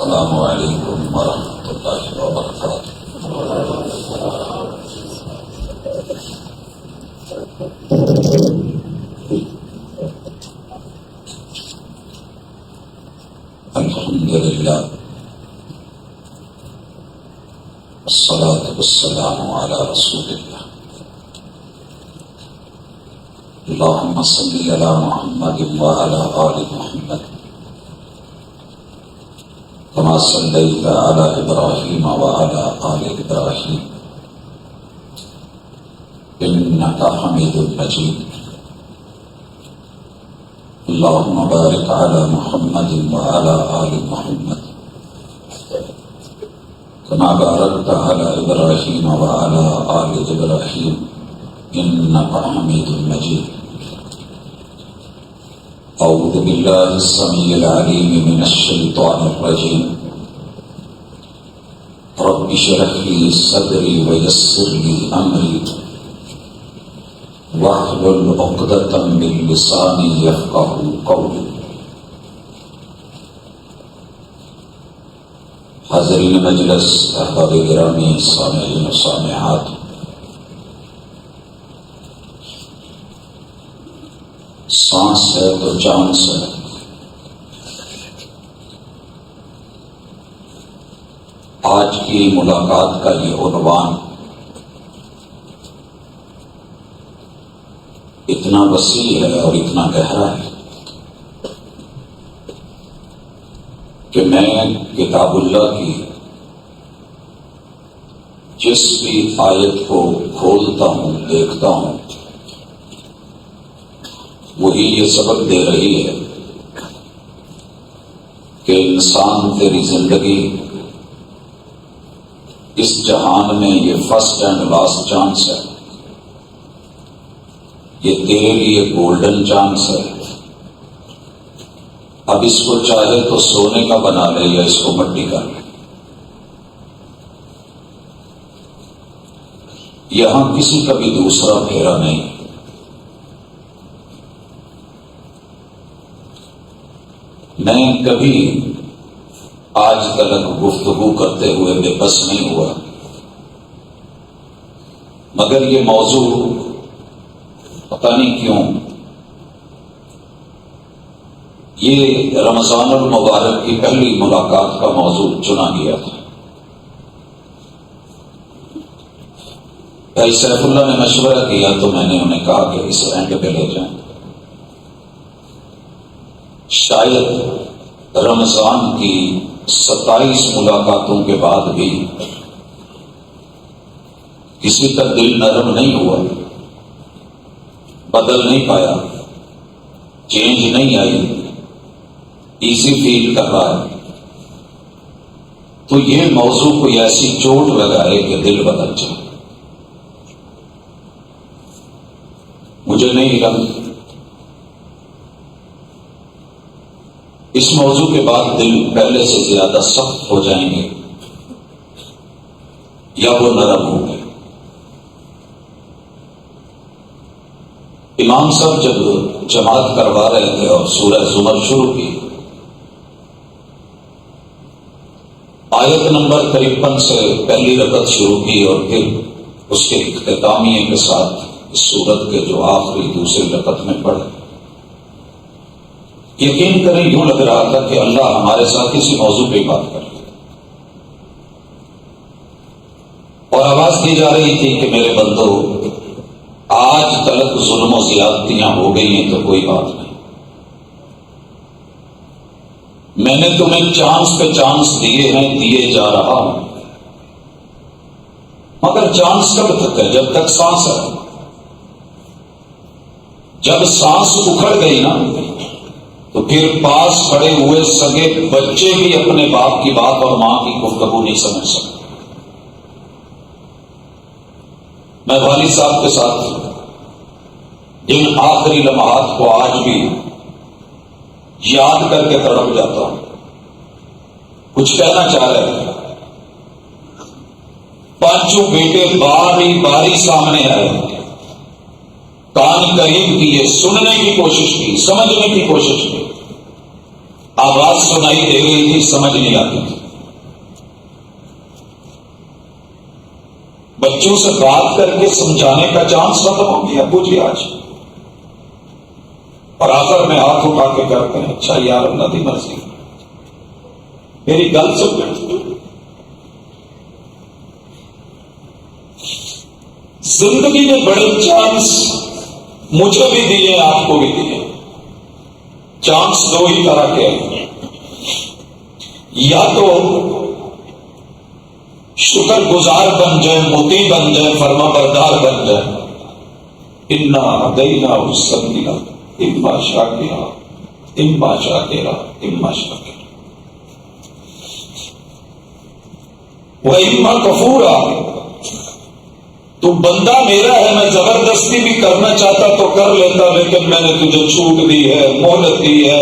السلام علیکم ورحمۃ اللہ وبرکاتہ۔ الحمد للہ والصلاة والسلام علی رسول اللہ۔ اللہم صلی علی محمد وعلی آل محمد كما صليت على إبراهيم وعلى آل إبراهيم إنك حميد مجيد۔ اللهم بارك على محمد وعلى آل محمد كما باركت على إبراهيم وعلى آل إبراهيم إنك حميد مجيد۔ أعوذ بالله السميع العليم من الشيطان الرجيم۔ رب اشرح لي صدري ويسر لي أمري واحلل عقدة من لساني يفقهوا قولي۔ حاضرین مجلس، احباب گرامی، سامعین و سامعات، سانس ہے تو چانس ہے۔ آج کی ملاقات کا یہ عنوان اتنا وسیع ہے اور اتنا گہرا ہے کہ میں کتاب اللہ کی جس بھی آیت کو کھولتا ہوں، دیکھتا ہوں، وہی یہ سبق دے رہی ہے کہ انسان، تیری زندگی اس جہان میں یہ فرسٹ اینڈ لاسٹ چانس ہے، یہ تیرے لیے گولڈن چانس ہے۔ اب اس کو چاہے تو سونے کا بنا لے یا اس کو مٹی کا لے۔ یہاں کسی کا بھی دوسرا پھیرا نہیں۔ میں کبھی آج تک گفتگو کرتے ہوئے بے بس نہیں ہوا، مگر یہ موضوع پتہ نہیں کیوں یہ رمضان المبارک کی پہلی ملاقات کا موضوع چنا گیا تھا۔ بھائی سیف اللہ نے مشورہ کیا تو میں نے انہیں کہا کہ اس اینڈ پہ لے جائیں۔ شاید رمضان کی 27 ملاقاتوں کے بعد بھی کسی کا دل نرم نہیں ہوا، بدل نہیں پایا، چینج نہیں آئی، ایزی فیل کر رہا ہے، تو یہ موضوع کوئی ایسی چوٹ لگائے کہ دل بدل جائے۔ مجھے نہیں لگا اس موضوع کے بعد دل پہلے سے زیادہ سخت ہو جائیں گے یا وہ نرم ہوں گے۔ امام صاحب جب جماعت کروا رہے تھے اور سورہ زمر شروع کی، آیت نمبر 53 سے پہلی رکعت شروع کی اور پھر اس کے اختتامیہ کے ساتھ اس سورت کے جو آخری دوسری رکعت میں پڑھے، یقین کریں یوں لگ رہا تھا کہ اللہ ہمارے ساتھ اسی موضوع پہ بات کر رہے، اور آواز دی جا رہی تھی کہ میرے بندو، آج تلک ظلم و زیادتیاں ہو گئی ہیں تو کوئی بات نہیں، میں نے تمہیں چانس پہ چانس دیے ہیں، دیے جا رہا ہوں، مگر چانس کب تک ہے؟ جب تک سانس ہے۔ جب سانس اکھڑ گئی نا تو پھر پاس پڑے ہوئے سگے بچے بھی اپنے باپ کی بات اور ماں کی گفتگو نہیں سمجھ سکتے۔ میں والد صاحب کے ساتھ جن آخری لمحات کو آج بھی یاد کر کے تڑپ جاتا ہوں، کچھ کہنا چاہ رہے تھے، پانچوں بیٹے باری باری سامنے آئے، کان قریب کیے، سننے کی کوشش کی، سمجھنے کی کوشش کی، آواز سنائی دے رہی تھی، سمجھ نہیں آتی تھی۔ بچوں سے بات کر کے سمجھانے کا چانس ختم ہو گیا، پوچھیے آج، اور آخر میں ہاتھ اٹھا کے کرتے ہیں اچھا یار اللہ کی مرضی، میری گل سن۔ زندگی میں بڑے چانس مجھے بھی دیے، آپ کو بھی دیے۔ چانس دو ہی طرح کے ہیں، یا تو شکر گزار بن جائے، مطیع بن جائے، فرما بردار بن جائے۔ انا ہدینا السبیل اما شاکرا اما شاکرا اما شاکرا واما کفورا۔ تو بندہ میرا ہے، میں زبردستی بھی کرنا چاہتا تو کر لیتا، لیکن میں نے تجھے چھوٹ دی ہے، مہلت دی ہے،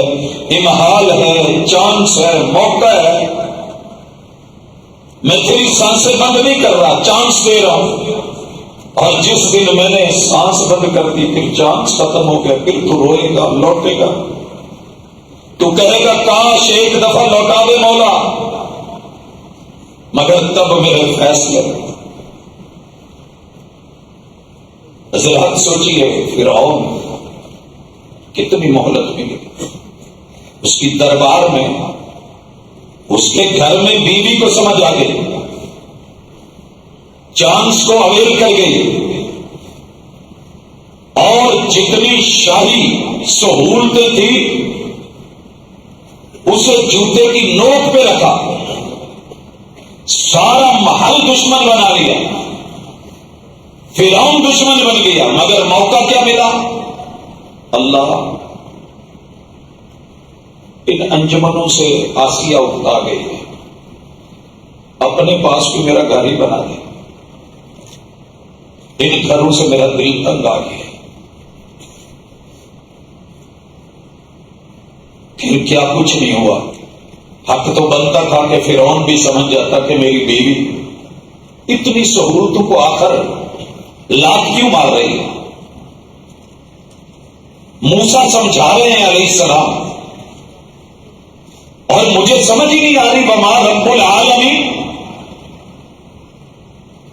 امہال ہے، چانس ہے، موقع ہے۔ میں تیری سانسیں بند نہیں کر رہا، چانس دے رہا ہوں۔ اور جس دن میں نے سانس بند کر دی، پھر چانس ختم ہو گیا، پھر تو روئے گا، لوٹے گا، تو کہے گا کاش ایک دفعہ لوٹا دے مولا، مگر تب میرے فیصلے۔ ذرا سوچیے فرعون کتنی مہلت ملی، اس کی دربار میں، اس کے گھر میں بیوی کو سمجھ آ گئی، چانس کو اویل کر گئی، اور جتنی شاہی سہولتیں تھی اسے جوتے کی نوک پہ رکھا، سارا محل دشمن بنا لیا، فرعون دشمن بن گیا، مگر موقع کیا ملا؟ اللہ ان انجمنوں سے آسیہ اٹھا گئی ہے، اپنے پاس بھی میرا گھر ہی بنا دے، ان گھروں سے میرا دل تنگ آ گیا۔ پھر کیا کچھ نہیں ہوا، حق تو بنتا تھا کہ فرعون بھی سمجھ جاتا کہ میری بیوی اتنی سہولتوں کو آخر لات کیوں مار رہی ہے۔ موسیٰ سمجھا رہے ہیں علیہ السلام، اور مجھے سمجھ ہی نہیں آ رہی، وما رب العالمین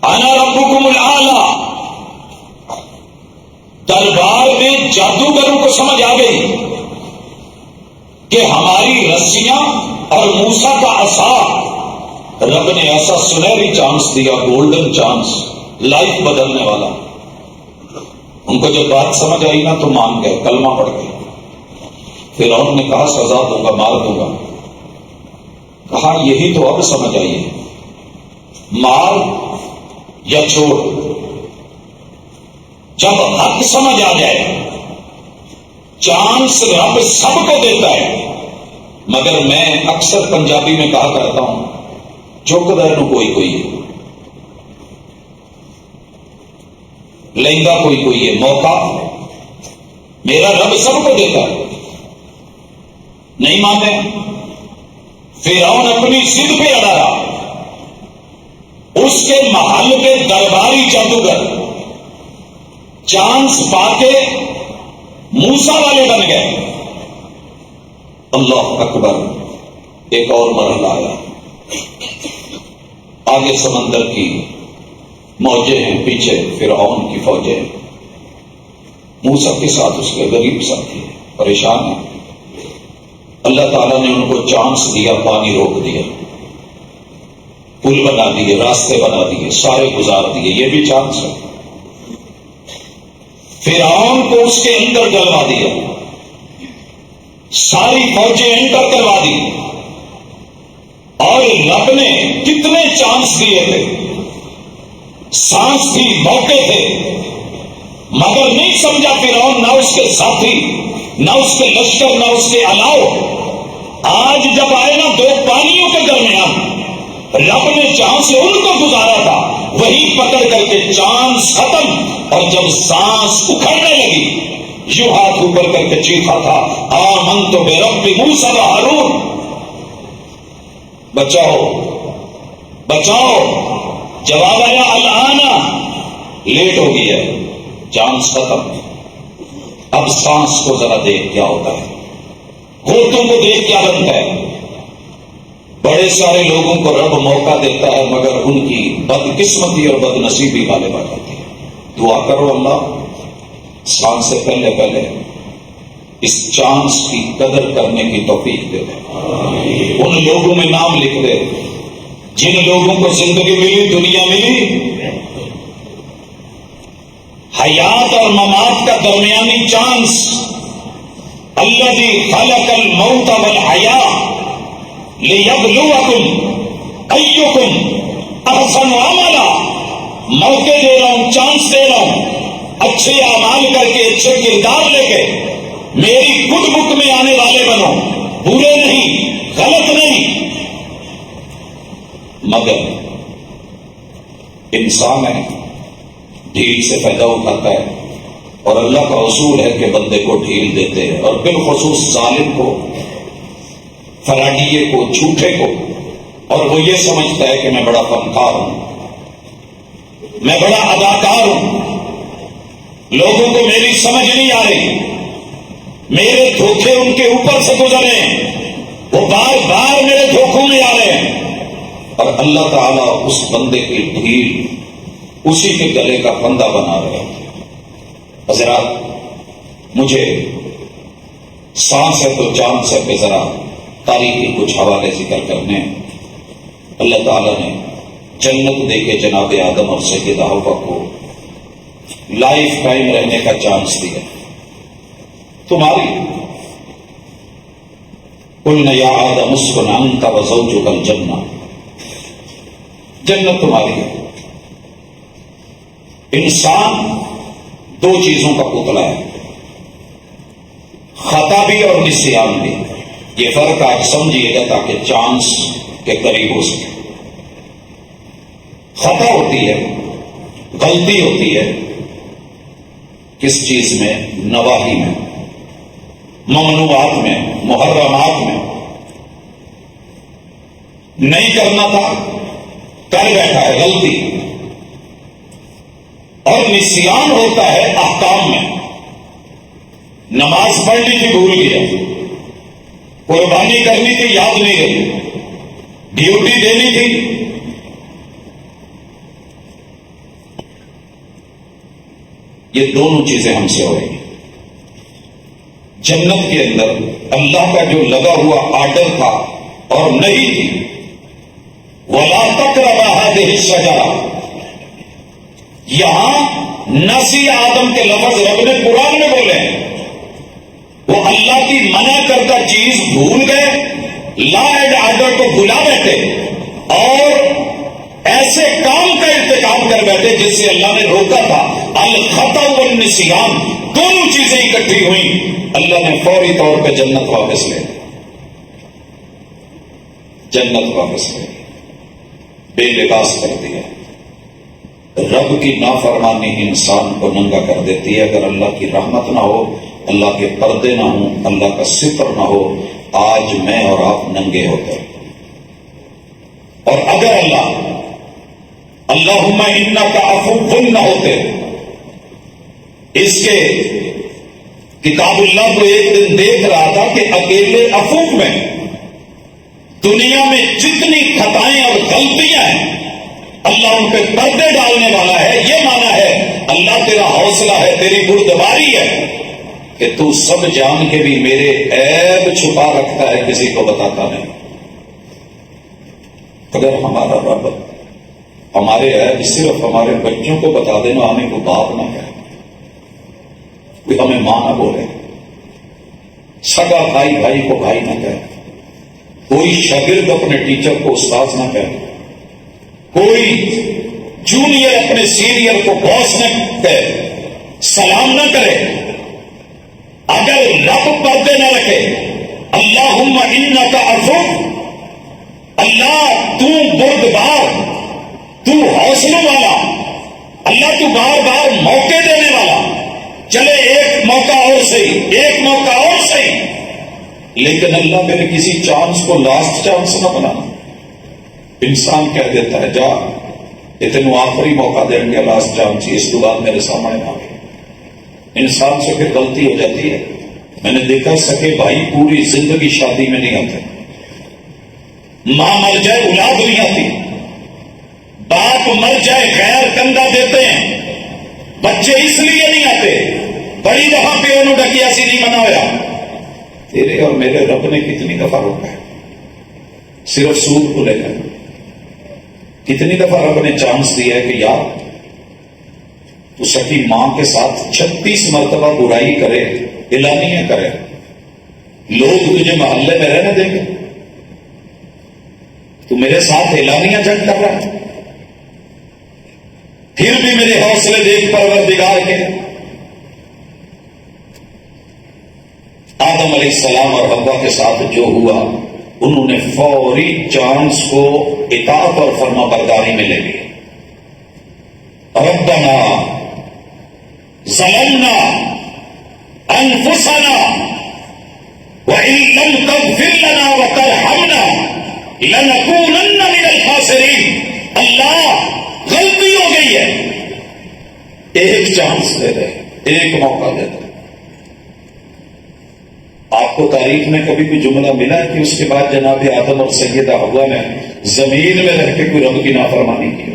انا ربکم الاعلی۔ دربار میں جادوگروں کو سمجھ آ گئی کہ ہماری رسیاں اور موسیٰ کا عصا، رب نے ایسا سنہری چانس دیا، گولڈن چانس، لائف بدلنے والا۔ ان کو جب بات سمجھ آئی نا تو مان گئے، کلمہ پڑھ گئے۔ فرعون نے کہا سزا دوں گا، مار دوں گا۔ کہا یہی تو اب سمجھ آئی ہے، مار یا چھوڑ۔ جب حق سمجھ آ جائے، چانس رب سب کو دیتا ہے، مگر میں اکثر پنجابی میں کہا کرتا ہوں چک رہنو کوئی کوئی ہے، لہنگا کوئی کوئی ہے، موقع میرا رب سب کو دیتا ہے۔ نہیں مانے، فرعون اپنی ضد پہ اڑا رہا، اس کے محل کے درباری جادوگر چانس پا کے موسیٰ والے بن گئے۔ اللہ اکبر، ایک اور مرحلہ آیا، آگے سمندر کی موجیں ہیں، پیچھے فرعون کی فوجیں ہیں، موسیٰ کے ساتھ اس کے غریب ساتھی ہیں، پریشان ہیں۔ اللہ تعالیٰ نے ان کو چانس دیا، پانی روک دیا، پل بنا دیے، راستے بنا دیے، سارے گزار دیے، یہ بھی چانس ہے۔ فرعون کو اس کے اندر ڈلوا دیا، ساری فوجیں انٹر کروا دی، اور رب نے کتنے چانس دیے تھے، سانس تھی، موقع تھے، مگر نہیں سمجھا فرعون، نہ اس کے ساتھی، نہ اس کے لشکر، نہ اس کے الاؤ۔ آج جب آئے نا دو پانیوں کے درمیان، رب نے جہاں سے ان کو گزارا تھا وہی پکڑ کر کے چانس ختم، اور جب سانس اکھڑنے لگی، یوں ہاتھ اوپر کر کے چیخا تھا آمنت برب موسیٰ و ہارون، بچاؤ بچاؤ۔ جواب آیا الآنا، لیٹ ہو گئی ہے، چانس ختم، اب سانس کو ذرا دیکھ کیا ہوتا ہے۔ ہوتوں کو دیکھ کیا بنتا ہے؟ بڑے سارے لوگوں کو رب موقع دیتا ہے مگر ان کی بدقسمتی اور بد نصیبی والے بن جاتی ہے۔ دعا کرو اللہ سال سے پہلے پہلے اس چانس کی قدر کرنے کی توفیق دے دے، ان لوگوں میں نام لکھ دے جن لوگوں کو زندگی ملی، دنیا ملی، حیات اور ممات کا درمیانی چانس، الذی خلق الموت والحیاۃ لیبلوکم ایکم احسن عملا، موقع دے رہا ہوں، چانس دے رہا ہوں، اچھے اعمال کر کے اچھے کردار لے کے میری گڈ بک میں آنے والے بنو، برے نہیں، غلط نہیں۔ مگر انسان ہے، ڈھیل سے فائدہ اٹھاتا ہے، اور اللہ کا اصول ہے کہ بندے کو ڈھیل دیتے ہیں، اور بالخصوص ظالم کو، فراڈیے کو، جھوٹے کو، اور وہ یہ سمجھتا ہے کہ میں بڑا فنکار ہوں، میں بڑا اداکار ہوں، لوگوں کو میری سمجھ نہیں آ رہی، میرے دھوکے ان کے اوپر سے گزرے ہیں، وہ بار بار میرے دھوکوں میں آ رہے ہیں، اور اللہ تعالیٰ اس بندے کی ڈھیل اسی کے گلے کا پھندا بنا رہے ہیں۔ حضرات، مجھے سانس ہے تو جان سے پہ ذرا تاریخی کچھ حوالے ذکر کرنے ہیں۔ اللہ تعالیٰ نے جنت دے کے جناب آدم اور سیدہ حوا کو لائف ٹائم رہنے کا چانس دیا۔ تمہاری قلنا یا آدم اسکن انت وزوجک الجنہ، جنت تمہاری ہے۔ انسان دو چیزوں کا پتلا ہے، خطا بھی اور نسیان بھی۔ یہ فرق آج سمجھیے گا تاکہ چانس کے قریب ہو سکے۔ خطا ہوتی ہے، غلطی ہوتی ہے کس چیز میں؟ نواہی میں، ممنوعات میں، محرمات میں۔ نہیں کرنا تھا، کر بیٹھا ہے، غلطی۔ اور نسیان ہوتا ہے احکام میں، نماز پڑھنی تھی بھول گیا، قربانی کرنی تھی یاد نہیں رہی، ڈیوٹی دینی تھی، یہ دونوں چیزیں ہم سے ہو رہی ہیں۔ جنت کے اندر اللہ کا جو لگا ہوا آرڈر تھا اور نہیں تھی، وَلَا تَقْرَبَا هَٰذِهِ الشَّجَرَةَ، یہاں نسی آدم کے لفظ رب نے قرآن میں بولے ہیں۔ وہ اللہ کی منع کردہ چیز بھول گئے، لا اینڈ آرڈر کو بھلا بیٹھے، اور ایسے کام کا ارتکاب کر بیٹھے جس سے اللہ نے روکا تھا۔ الخطأ والنسیان دونوں چیزیں اکٹھی ہوئیں، اللہ نے فوری طور پہ جنت واپس لے، جنت واپس لے، بے لباس کر دیا۔ رب کی نافرمانی انسان کو ننگا کر دیتی ہے۔ اگر اللہ کی رحمت نہ ہو، اللہ کے پردے نہ ہوں، اللہ کا ستر نہ ہو، آج میں اور آپ ننگے ہوتے۔ اور اگر اللہم انک عفو نہ ہوتے، اس کے کتاب اللہ کو ایک دن دیکھ رہا تھا کہ اکیلے افوق میں دنیا میں جتنی خطائیں اور غلطیاں ہیں اللہ ان پہ پردے ڈالنے والا ہے۔ یہ مانا ہے اللہ تیرا حوصلہ ہے، تیری بردباری ہے کہ تو سب جان کے بھی میرے عیب چھپا رکھتا ہے، کسی کو بتاتا نہیں۔ اگر ہمارا رب ہمارے عیب صرف ہمارے بچوں کو بتا دینا، ہمیں کو باپ نہ کہے، کوئی ہمیں ماں نہ بولے، سگا بھائی بھائی کو بھائی نہ کہے، کوئی شاگرد اپنے ٹیچر کو استاد نہ کہے، کوئی جونیئر اپنے سینئر کو باس نہ کہے، سلام نہ کرے، اگر رب پردے نہ رکھے، اللہم انک عفو، اللہ تو بردبار، تو حوصلوں والا، اللہ تو بار بار موقع دینے والا، چلے ایک موقع اور صحیح، ایک موقع اور صحیح، لیکن اللہ میرے کسی چانس کو لاسٹ چانس نہ بنانا۔ انسان کہہ دیتا ہے جا اتنے آخری موقع دیں گے، لاسٹ چانس، اس کے بعد میرے سامنے نہ آئے۔ انسان سے پھر غلطی ہو جاتی ہے، میں نے دیکھا سکے بھائی پوری زندگی شادی میں نہیں آتے، ماں مر جائے اولاد نہیں آتی، باپ مر جائے غیر کندھا دیتے ہیں، بچے اس لیے نہیں آتے، بڑی دفعہ پیو نو ڈکیا سی نہیں بنا ہوا۔ تیرے اور میرے رب نے کتنی دفعہ روکا ہے صرف سود کو لے کر؟ کتنی دفعہ رب نے چانس دیا ہے کہ یار تو سکی ماں کے ساتھ 36 مرتبہ برائی کرے، اعلانیہ کرے، لوگ تجھے محلے میں رہنے دیں گے؟ تو میرے ساتھ اعلانیہ جنگ کر رہا ہے، پھر بھی میرے حوصلے دیکھ پروردگار کے۔ آدم علیہ السلام اور حوا کے ساتھ جو ہوا، انہوں نے فوری چانس کو اطاعت اور فرما برداری میں لے لیا۔ ربنا ظلمنا انفسنا وان لم تغفر لنا وترحمنا لنكونن من الخاسرین۔ اللہ غلطی ہو گئی ہے، ایک چانس دے دے، ایک موقع دے دے۔ آپ کو تاریخ میں کبھی بھی جملہ ملا کہ اس کے بعد جناب آدم اور سیدہ حوا نے زمین میں رہ کے کوئی رب کی نافرمانی کی،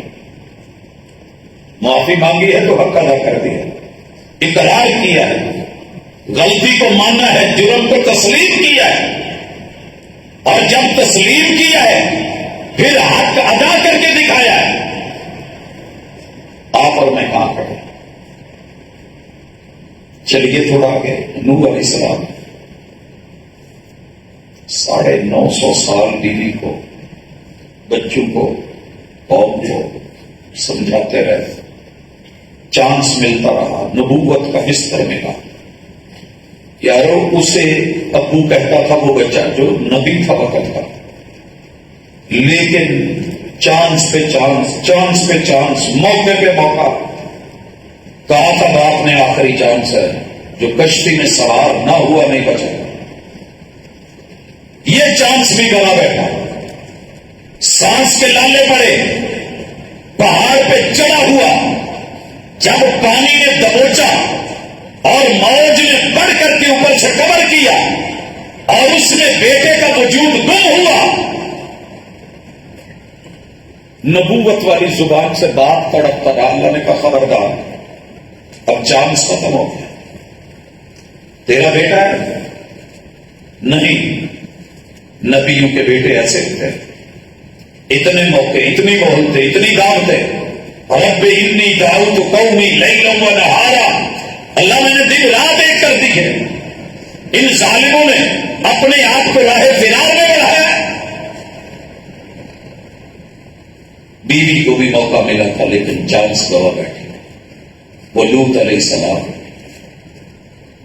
معافی مانگی ہے تو حق ادا کر دیا، اقرار کیا ہے، غلطی کو مانا ہے، جرم کو تسلیم کیا ہے، اور جب تسلیم کیا ہے پھر حق ادا کر کے دکھایا ہے۔ آپ اور میں کہاں کھڑے؟ چلیے تھوڑا آگے، نوح علیہ السلام 950 سال بیوی کو، بچوں کو، قوم کو سمجھاتے رہے، چانس ملتا رہا، نبوت کا بستر ملا۔ یارو اسے ابو کہتا تھا وہ بچہ جو نبی تھا وقت کا، لیکن چانس پہ چانس، چانس پہ چانس، موقع پہ موقع۔ کہا تھا باپ نے آخری چانس ہے، جو کشتی میں سوار نہ ہوا نہیں بچا، یہ چانس بھی گوا بیٹھا۔ سانس کے لالے پڑے، پہاڑ پہ چڑھا ہوا، جب پانی نے دبوچا اور موج نے بڑھ کر کے اوپر سے کور کیا اور اس میں بیٹے کا وجود گم ہوا، نبوت والی زبان سے بات تڑپتا رہا۔ اللہ نے کہا خبردار، اب چانس ختم ہو گیا، تیرا بیٹا ہے نہیں۔ نبیوں کے بیٹے ایسے تھے، اتنے موقع، اتنی مہلتیں، اتنی دعوتیں۔ رب انی دعوت قومی لیلا و نہارا، اللہ میں نے دن رات ایک کر دی ہے، ان ظالموں نے اپنے آپ کو راہ فرار میں بڑھایا۔ بیوی کو بھی موقع ملا تھا لیکن چانس گوا بیٹھی۔ وہ لوط علیہ السلام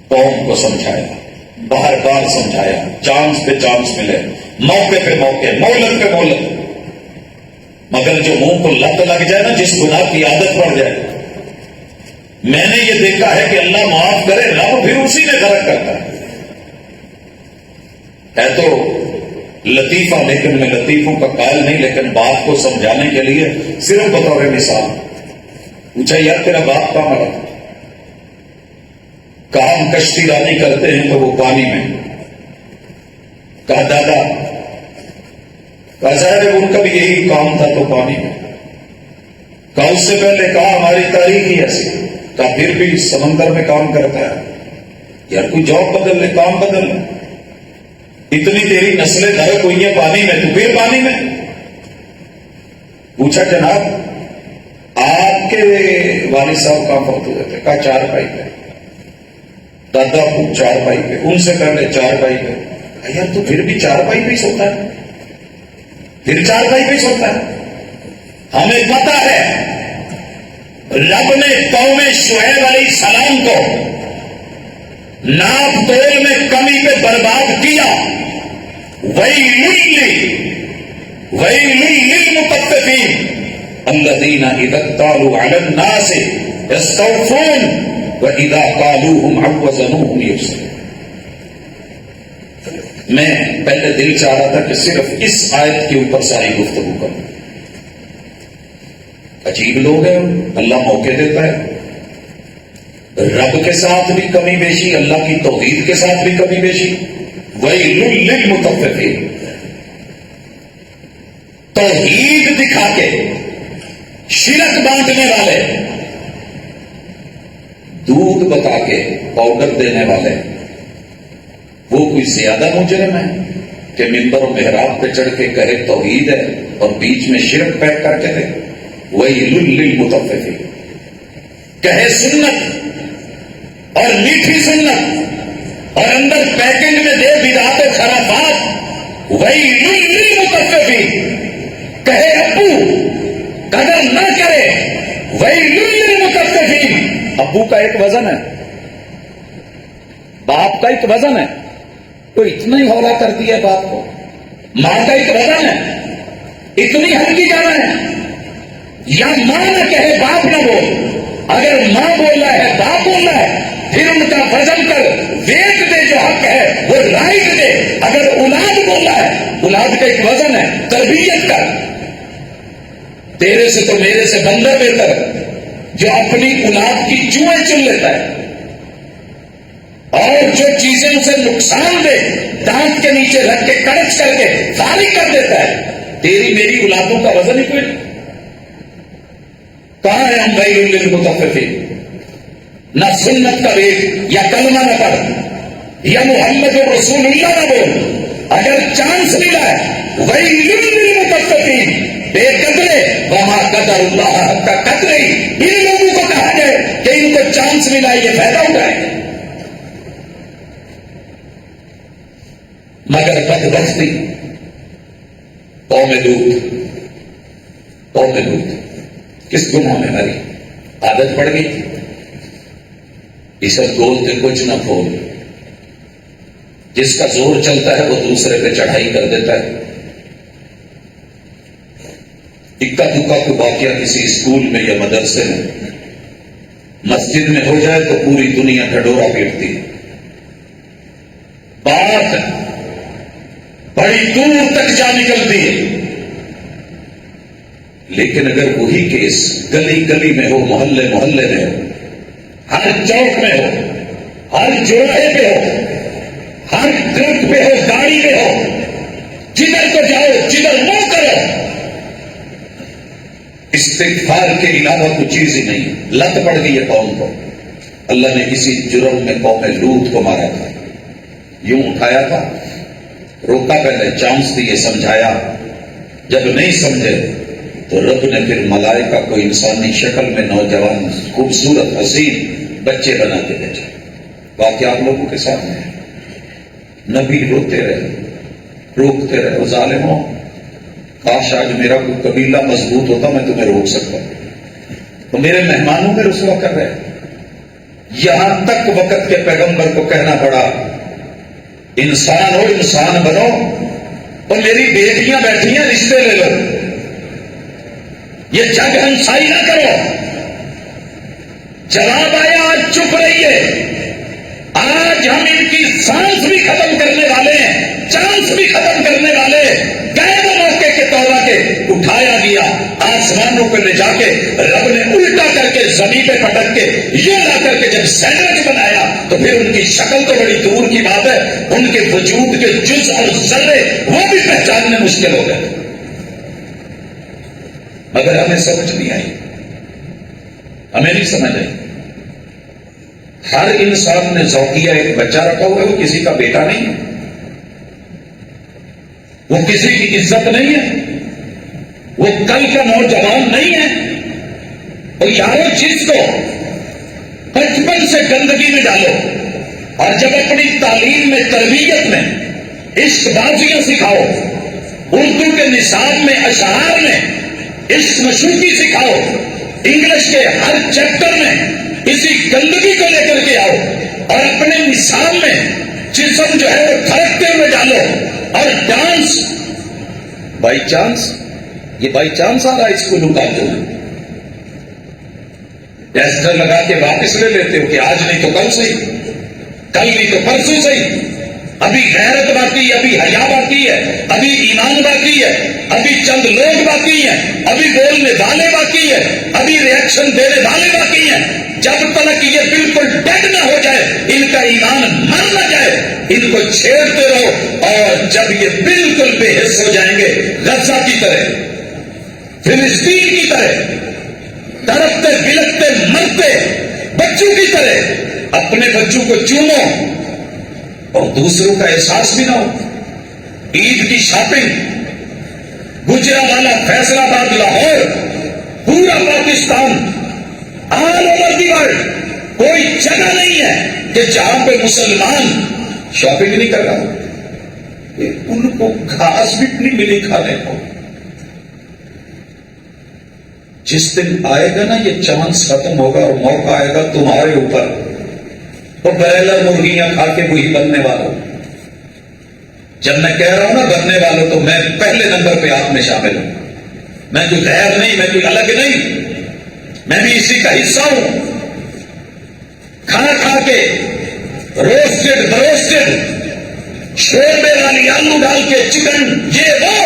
قوم کو سمجھایا، بار بار سمجھایا، چانس پہ چانس ملے، موقع پہ موقع، مہلت پہ مہلت، مگر جو منہ کو لت لگ جائے نا، جس گناہ کی عادت پڑ جائے۔ میں نے یہ دیکھا ہے کہ اللہ معاف کرے، رب پھر اسی میں غرق کرتا ہے تو لطیفہ، لیکن میں لطیفوں کا قائل نہیں، لیکن بات کو سمجھانے کے لیے صرف بطور مثال پوچھا، یار تیرا باپ کہاں مرا؟ کہا ہم کشتی رانی کرتے ہیں تو وہ پانی میں۔ کہا دادا؟ کہا ظاہر ان کا بھی یہی کام تھا تو پانی میں۔ کہا اس سے پہلے؟ کہا ہماری تاریخ ہی ایسی۔ کہا پھر بھی سمندر میں کام کرتا ہے، یار کوئی جاب بدل لے، کام بدل لے، اتنی تیری نسلیں دھڑک ہوئی ہیں پانی میں، تو پھر پانی میں۔ پوچھا جناب آپ کے والد صاحب کہاں فوت ہوئے تھے؟ کہا 4 بھائی پہ۔ دادا کو 4 بھائی پہ، ان سے پہلے 4 بھائی پہ۔ یار تو پھر بھی 4 بھائی پہ ہی سوتا ہے، پھر 4 بھائی پہ ہی سوتا ہے۔ ہمیں پتا ہے رب نے قوم شعیب علیہ السلام کو ناپ تول میں کمی پہ برباد کیا۔ وَيْلٌ لِّلْمُطَفِّفِينَ الَّذِينَ إِذَا اكْتَالُوا عَلَى النَّاسِ يَسْتَوْفُونَ وَإِذَا قَالُوهُمْ أَوْ وَزَنُوهُمْ يُخْسِرُونَ۔ میں پہلے دل چاہ رہا تھا کہ صرف اس آیت کے اوپر ساری گفتگو کروں۔ عجیب لوگ ہیں، اللہ موقع دیتا ہے، رب کے ساتھ بھی کمی بیشی، اللہ کی توحید کے ساتھ بھی کمی بیشی. ویل للمطففین، توحید دکھا کے شرک بانٹنے والے، دودھ بتا کے پاؤڈر دینے والے، وہ کوئی زیادہ مجرم ہے کہ ممبر و محراب پہ چڑھ کے کہے توحید ہے اور بیچ میں شرک پیک کر کے دے. ویل للمطففین، کہے سنت اور میٹھی سنت اور اندر پیکنگ میں دے بدعات و خرافات. ویل للمطففین، کہے ابو قدر نہ کرے. ویل للمطففین، ابو کا ایک وزن ہے، باپ کا ایک وزن ہے، تو اتنا ہی ہولا کر دیا باپ کو. ماں کا ایک وزن ہے، اتنی ہلکی جانا ہے. یا ماں نہ کہے باپ نہ بول، اگر ماں بول رہا ہے باپ بول رہا ہے پھر ان کا وزن کر، ویٹ دے، جو حق ہے وہ رائٹ دے. اگر اولاد بول رہا ہے، اولاد کا ایک وزن ہے، تربیت کر. تیرے سے تو میرے سے بندر بہتر جو اپنی اولاد کی چوہیں چن لیتا ہے اور جو چیزیں اسے نقصان دے دانت کے نیچے رکھ کے کڑچ کر کے فارغ کر دیتا ہے. تیری میری اولادوں کا وزن ہی کوئی نہیں. کہاں ہے ہم ویل للمطففین؟ نہ سنت کا ویٹ، یا کلمہ نہ پڑھ، یا محمد رسول اللہ نہ بول. اگر چانس ملا ہے ویل للمطففین، بے قدرے وما قدر اللہ حق کا قدر ہی، ان لوگوں کو کہا جائے کہ ان کو چانس ملا ہے یہ فائدہ اٹھائیں گے. مگر بدبختی قوم لوط کس گناہ میں مری؟ عادت پڑ گئی تھی. اسے بولتے کچھ نہ بول، جس کا زور چلتا ہے وہ دوسرے پہ چڑھائی کر دیتا ہے. اکا دکا کو واقعہ کسی اسکول میں یا مدرسے میں مسجد میں ہو جائے تو پوری دنیا ڈھڈورا پیٹتی ہے. بات بڑی دور تک جا نکلتی ہے. لیکن اگر وہی کیس گلی گلی میں ہو، محلے محلے میں ہو، ہر چوک میں ہو، ہر چوراہے پہ ہو، ہر ٹرک پہ ہو، گاڑی پہ ہو، جدھر کو جاؤ جدھر وہ کرو، استغفار کے علاوہ کوئی چیز ہی نہیں. لت پڑ گئی ہے قوم کو. اللہ نے اسی جرم میں قوم لوط کو مارا تھا. یوں اٹھایا تھا، روکا، پہلے چانس دیے، سمجھایا. جب نہیں سمجھے تو رب نے پھر ملائکہ کو انسانی شکل میں نوجوان خوبصورت حسین بچے بنا کے بھیجا. واقعہ آپ لوگوں کے سامنے ہے. نبی روتے رہے، روکتے رہے. ظالموں، کاش آج میرا کوئی قبیلہ مضبوط ہوتا میں تمہیں روک سکتا. تو میرے مہمانوں میں رسوا کر رہے. یہاں تک وقت کے پیغمبر کو کہنا پڑا انسان ہو، انسان بنو. اور میری بیٹیاں بیٹھی ہیں، رشتے لے لو. یہ جگ ہنسائی نہ کرو. جواب آیا آج چپ رہیے. آج ہم ان کی سانس بھی ختم کرنے والے ہیں، چانس بھی ختم کرنے والے. گئے وہ موقع کے توبہ کے، اٹھایا گیا آسمانوں پہ لے جا کے رب نے الٹا کر کے زمین پہ پٹک کے یہ لا کر کے جب سینڈوچ بنایا تو پھر ان کی شکل تو بڑی دور کی بات ہے، ان کے وجود کے جز اور ذرے وہ بھی پہچاننے مشکل ہو گئے. مگر ہمیں سمجھ نہیں آئی، ہمیں نہیں سمجھ آئی. ہر انسان نے ذوقیہ ایک بچہ رکھا ہوا ہے، وہ کسی کا بیٹا نہیں ہے، وہ کسی کی عزت نہیں ہے، وہ کل کا نوجوان نہیں ہے. اور یارو چیز کو بچپن سے گندگی میں ڈالو اور جب اپنی تعلیم میں، تربیت میں عشق بازیاں سکھاؤ، اردو کے نصاب میں، اشعار میں عشق مشوقی سکھاؤ، انگلش کے ہر چیپٹر میں اسی گندگی کو لے کر کے آؤ اور اپنے نصاب میں جسم جو ہے وہ تھرکتے ہوئے ڈالو. اور ڈانس بائی چانس، یہ بائی چانس آ رہا ہے اسکولوں کا جو ٹیسٹر لگا کے واپس لے لیتے ہو کہ آج نہیں تو کل صحیح، کل نہیں تو پرسوں صحیح. ابھی غیرت باقی ہے، ابھی حیا باقی ہے، ابھی ایمان باقی ہے، ابھی چند لوگ باقی ہیں، ابھی بولنے والے باقی ہیں، ابھی ریئیکشن دینے والے باقی ہیں. جب تک یہ بالکل ڈیڈ نہ ہو جائے، ان کا ایمان مر نہ جائے، ان کو چھیڑتے رہو. اور جب یہ بالکل بے حس ہو جائیں گے، غزہ کی طرح، فلسطین کی طرح، تڑپتے بلکتے مرتے بچوں کی طرح، اپنے بچوں کو چومو اور دوسروں کا احساس بھی نہ ہو. عید کی شاپنگ، گجرانوالہ، فیصل آباد، لاہور، پورا Pakistan, all over the world, کوئی جگہ نہیں ہے کہ جہاں پہ مسلمان شاپنگ نہیں کر رہا. ان کو گھاس بھی نہیں ملی کھانے کو. جس دن آئے گا نا یہ چانس ختم ہوگا اور موقع آئے گا تمہارے اوپر، تو برائلر مرغیاں کھا کے وہی بننے والوں. جب میں کہہ رہا ہوں نا بننے والوں، تو میں پہلے نمبر پہ آپ میں شامل ہوں. میں کوئی غیر نہیں، میں کوئی الگ نہیں، میں بھی اسی کا حصہ ہوں. کھانا کھا کے روسٹڈ بروسٹڈ، شوربے والی آلو ڈال کے چکن، یہ وہ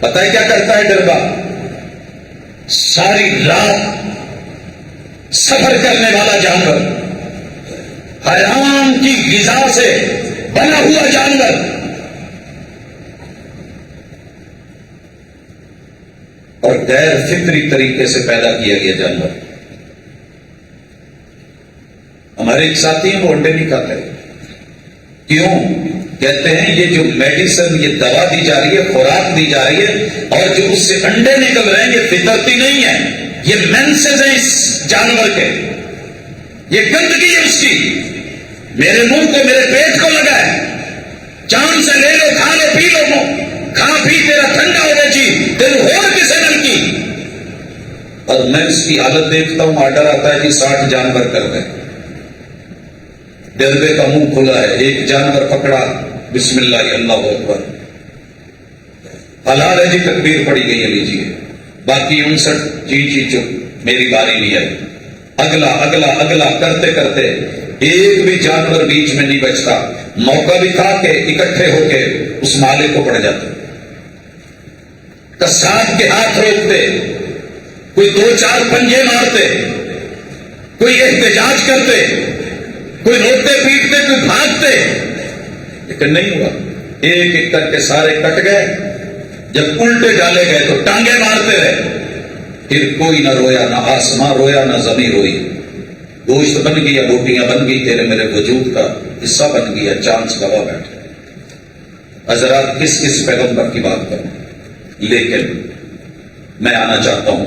پتہ ہے کیا کرتا ہے ڈربا؟ ساری رات سفر کرنے والا جانور، حیوان کی غذا سے بنا ہوا جانور، اور غیر فطری طریقے سے پیدا کیا گیا جانور. ہمارے ایک ساتھی ہیں وہ انڈے نہیں کھاتے. کیوں؟ کہتے ہیں یہ جو میڈیسن، یہ دوا دی جا رہی ہے، خوراک دی جا رہی ہے، اور جو اس سے انڈے نکل رہے ہیں یہ فطرتی نہیں ہے، یہ مینسز ہیں اس جانور کے، یہ گندگی ہے اس کی. میرے منہ کو، میرے پیٹ کو لگا ہے، چاند سے لے لو، کھا لو، پی لو، کھا پی تیرا ٹھنڈا ہو گیا جی، تیرے ہور کسے نل کی. اور میں اس کی حالت دیکھتا ہوں، آرڈر آتا ہے کہ 60 جانور کر دیں. ڈربے کا منہ کھلا ہے، ایک جانور پکڑا، بسم اللہ اللہ اکبر، حلال ہے جی، تکبیر پڑی گئی ہے، لیجیے. باقی 59 جی چپ، میری باری نہیں ہے. اگلا اگلا اگلا کرتے کرتے ایک بھی جانور بیچ میں نہیں بچتا. موقع بھی تھا کہ اکٹھے ہو کے اس مالک کو پڑ جاتے. قصاب کے ہاتھ روکتے، کوئی 2-4 پنجے مارتے، کوئی احتجاج کرتے، کوئی روکتے پیٹتے، کوئی بھاگتے، لیکن نہیں ہوا. ایک ایک کر کے سارے کٹ گئے. جب الٹے ڈالے گئے تو ٹانگیں مارتے رہے. پھر کوئی نہ رویا، نہ آسمان رویا، نہ زمین روئی. گوشت بن گیا، روٹیاں بن گئی، تیرے میرے وجود کا حصہ بن گیا. چاند گوا بیٹھے. حضرات کس پیغمبر کی بات کروں، لیکن میں آنا چاہتا ہوں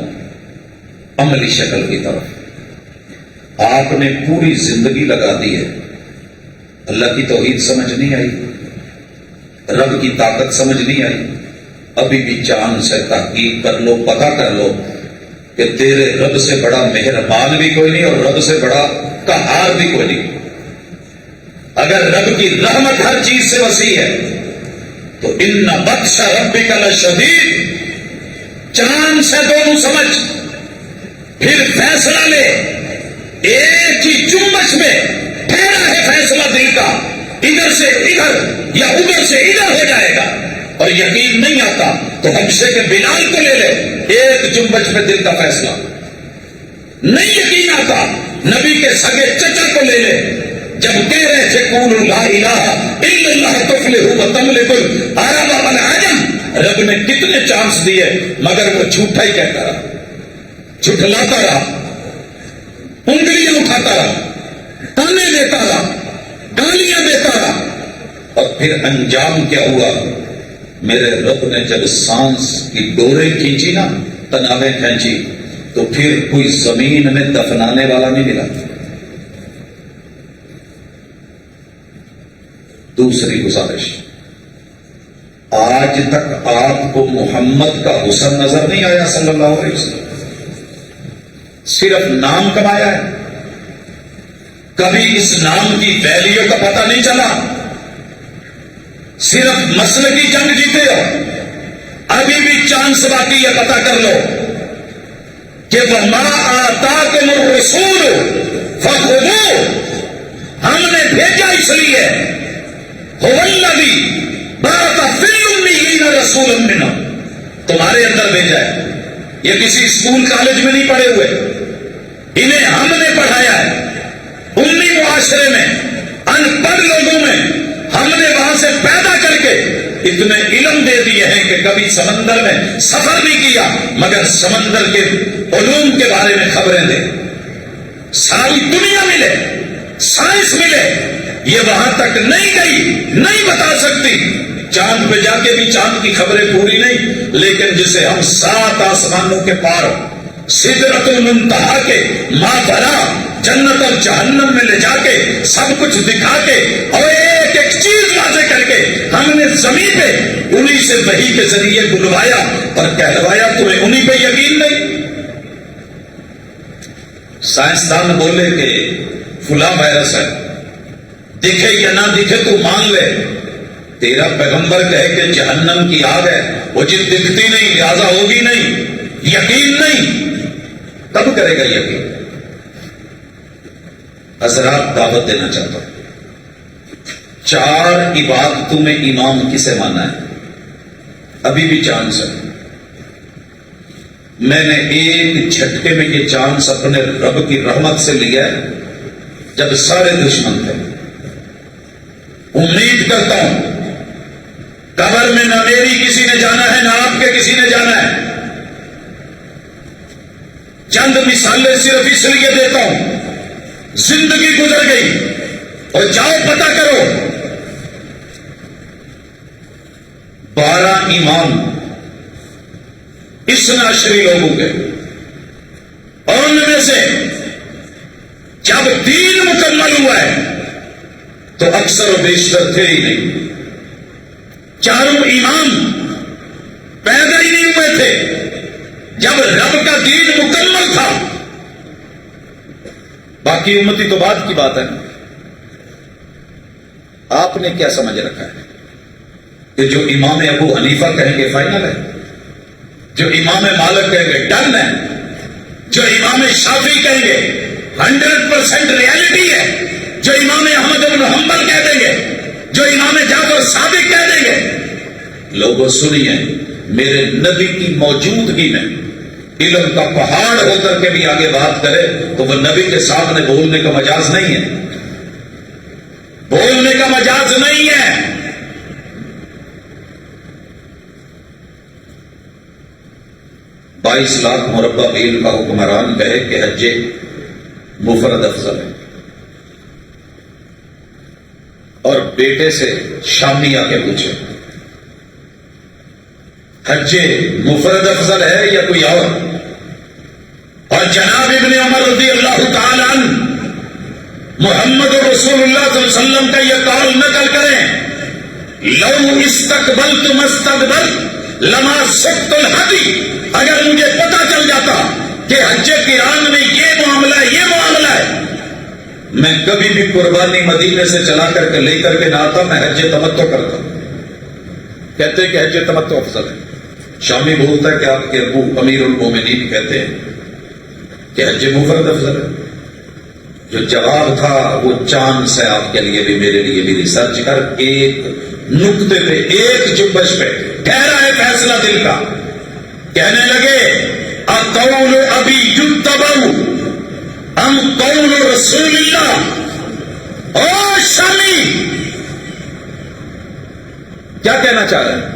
عملی شکل کی طرف. آپ نے پوری زندگی لگا دی ہے، اللہ کی توحید سمجھ نہیں آئی، رب کی طاقت سمجھ نہیں آئی. ابھی بھی چاند سے تحقیق کر لو، پتہ کر لو کہ تیرے رب سے بڑا مہربان بھی کوئی نہیں اور رب سے بڑا قہار بھی کوئی نہیں. اگر رب کی رحمت ہر چیز سے وسیع ہے تو ان بطش ربک لشدید. چاند سے دونوں سمجھ، پھر فیصلہ لے. ایک ہی جنبش میں ٹھہرا ہے فیصلہ دل کا، ادھر سے ادھر یا ادھر سے ادھر ہو جائے گا. اور یقین نہیں آتا تو حبشے کے بلال کو لے لے، ایک جنبش میں دل کا فیصلہ. نہیں یقین آتا نبی کے سگے چچا کو لے لے، جب کہہ رہے تھے قولوا لا الہ الا اللہ تفلحوا وتملک العرب والعجم، رب نے کتنے چانس دیے مگر وہ جھوٹا ہی کہتا رہا، جھٹلاتا رہا، انگلیاں اٹھاتا رہا، تانے دیتا رہا، گالیاں دیتا رہا. اور پھر انجام کیا ہوا؟ میرے رب نے جب سانس کی ڈوریں کھینچی نا، تنابیں کھینچی، تو پھر کوئی زمین میں دفنانے والا نہیں ملا. دوسری گزارش، آج تک آپ کو محمد کا حسن نظر نہیں آیا صلی اللہ علیہ وسلم؟ صرف نام کمایا ہے، کبھی اس نام کی ویلیو کا پتہ نہیں چلا. صرف مسلکی جنگ جیتے ہو. ابھی بھی چانس باقی ہے، پتہ کر لو کہ وَمَا آتَاكُمُ الرَّسُولُ فَخُذُوهُ. ہم نے بھیجا اس لیے هو الذی بعث فی الامیین رسولا منہم، تمہارے اندر بھیجا ہے. یہ کسی اسکول کالج میں نہیں پڑھے ہوئے، انہیں ہم نے پڑھایا ہے. امی معاشرے میں، ان پڑھ لوگوں میں ہم نے وہاں سے پیدا کر کے اتنے علم دے دیے ہیں کہ کبھی سمندر میں سفر نہیں کیا مگر سمندر کے علوم کے بارے میں خبریں دیں. ساری دنیا ملے، سائنس ملے، یہ وہاں تک نہیں گئی، نہیں بتا سکتی. چاند پہ جا کے بھی چاند کی خبریں پوری نہیں، لیکن جسے ہم 7 آسمانوں کے پار سدرۃ المنتہا کے ماورا جنت اور جہنم میں لے جا کے سب کچھ دکھا کے اور ایک ایک چیز واضح کر کے ہم نے زمین پہ انہی سے وحی کے ذریعے بلوایا اور کہلوایا تمہیں انہی پہ یقین نہیں. سائنسدان بولے کہ فلاں وائرس ہے، دکھے یا نہ دکھے تو مان لے. تیرا پیغمبر کہے کہ جہنم کی آگ ہے، وہ چیز دکھتی نہیں لہذا ہوگی نہیں، یقین نہیں، تب کرے گا یقین. حضرات دعوت دینا چاہتا ہوں، 4 عبادتوں میں امام کسے مانا ہے؟ ابھی بھی چانس ہے. میں نے ایک جھٹکے میں یہ چانس اپنے رب کی رحمت سے لیا ہے جب سارے دشمن تھے. امید کرتا ہوں قبر میں نہ میری کسی نے جانا ہے نہ آپ کے کسی نے جانا ہے. چند مثالیں صرف اس لیے دیتا ہوں، زندگی گزر گئی اور جاؤ پتہ کرو. 12 امام اسنا عشری لوگوں کے، اور ان میں سے جب دین مکمل ہوا ہے تو اکثر و بیشتر تھے ہی نہیں. 4 امام پیدا ہی نہیں ہوئے تھے جب رب کا دین مکمل تھا. باقی امتی تو بعد کی بات ہے. آپ نے کیا سمجھ رکھا ہے کہ جو امام ابو حنیفہ کہیں گے فائنل ہے، جو امام مالک کہیں گے ڈن ہے، جو امام شافعی کہیں گے 100% ریالٹی ہے، جو امام احمد بن حنبل کہہ دیں گے، جو امام جعفر صادق کہہ دیں گے. لوگوں سنیے، میرے نبی کی موجودگی میں علم کا پہاڑ ہو کر کے بھی آگے بات کرے تو وہ نبی کے سامنے بولنے کا مجاز نہیں ہے، بولنے کا مجاز نہیں ہے. بائیس لاکھ مربع میل کا حکمران کہے کہ حج مفرد افضل ہے، اور بیٹے سے شامی آ کے پوچھے حج مفرد افضل ہے یا کوئی اور؟ اور جناب ابن عمر رضی اللہ تعالی عنہ محمد رسول اللہ صلی اللہ علیہ وسلم کا یہ قول نقل کریں، لو استقبلت مستقبل لما سقت الحدی، اگر مجھے پتا چل جاتا کہ حج قران میں یہ معاملہ ہے، یہ معاملہ ہے، میں کبھی بھی قربانی مدینے سے چلا کر کے لے کر کے نہ آتا، میں حج تمتع کرتا. کہتے ہیں کہ حج تمتع افضل ہے. شامی بولتا ہے کہ آپ کے ابو امیر المومنین کہتے ہیں کہ حج مفرد افضل ہے. جو جواب تھا وہ چانس ہے آپ کے لیے بھی میرے لیے بھی. ریسرچ کر ایک نقطے پہ، ایک جنبش پہ ٹھہرا ہے فیصلہ دل کا. کہنے لگے اقول ابی یتبع ام قول رسول اللہ. او شامی کیا کہنا چاہ رہے ہیں؟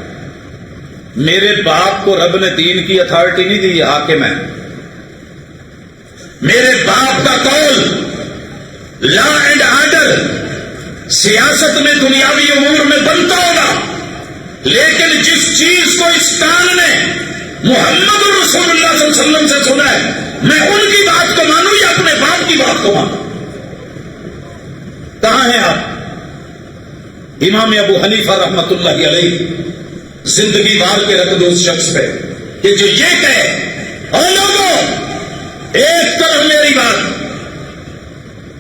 میرے باپ کو رب نے دین کی اتھارٹی نہیں دی، حاکم ہے. میرے باپ کا قول لا اینڈ آرڈر سیاست میں دنیاوی امور میں بنتا ہوگا، لیکن جس چیز کو اس کان نے محمد رسول اللہ صلی اللہ علیہ وسلم سے سنا ہے، میں ان کی بات کو مانوں یا اپنے باپ کی بات کو مانوں؟ کہاں ہیں آپ؟ امام ابو حنیفہ رحمت اللہ علیہ زندگی مار کے رکھ دو اس شخص پہ کہ جو یہ کہے، اور لوگوں ایک طرف میری بات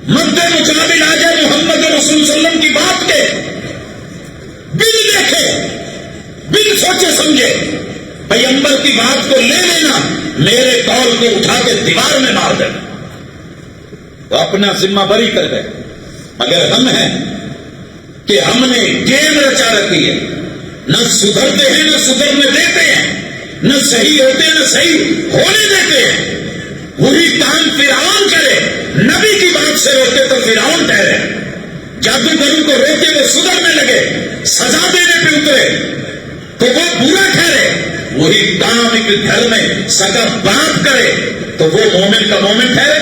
مد مقابل آ جائے محمد رسول صلی اللہ علیہ وسلم کی بات کے، بن دیکھے بن سوچے سمجھے پیغمبر کی بات کو لے لینا، میرے قول کو اٹھا کے دیوار میں مار دینا، وہ اپنا ذمہ بری کر گئے. مگر ہم ہیں کہ ہم نے گیم رچا رکھی ہے، نہ سدھرتے ہیں نہ سدھرنے دیتے ہیں، نہ صحیح ہوتے نہ صحیح ہونے دیتے ہیں۔ وہی کام فرعون کرے، نبی کی بات سے روکے تو فرعون ٹھہرے، جادوگروں کو روکے وہ سدھرنے لگے، سزا دینے پہ اترے تو وہ برا ٹھہرے۔ وہی کام ایک گھر میں سگا باپ کرے تو وہ مومن کا مومن ٹھہرے۔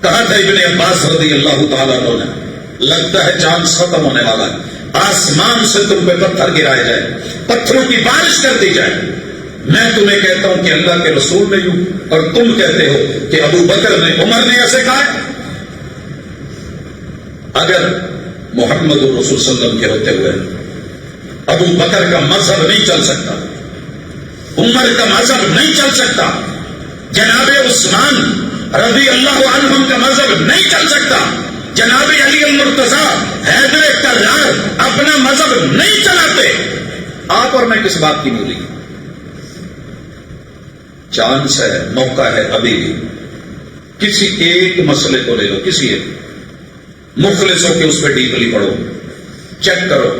کہا تھا ابن عباس رضی اللہ تعالیٰ عنہ نے، لگتا ہے چاند ختم ہونے والا ہے، آسمان سے تم پہ پتھر گرائے جائے، پتھروں کی بارش کر دی جائے۔ میں تمہیں کہتا ہوں کہ اللہ کے رسول نے یوں، اور تم کہتے ہو کہ ابو بکر نے، عمر نے ایسے کہا۔ اگر محمد رسول صلی اللہ علیہ وسلم کے ہوتے ہوئے ابو بکر کا مذہب نہیں چل سکتا، عمر کا مذہب نہیں چل سکتا، جناب عثمان رضی اللہ عنہم کا مذہب نہیں چل سکتا، جناب علی المرتضیٰ حیدر کرار اپنا مذہب نہیں چلاتے، آپ اور میں کس بات کی مولی؟ چانس ہے، موقع ہے ابھی بھی، کسی ایک مسئلے کو لے لو، کسی ایک، مخلص ہو کے اس پہ ڈیپلی پڑھو، چیک کرو۔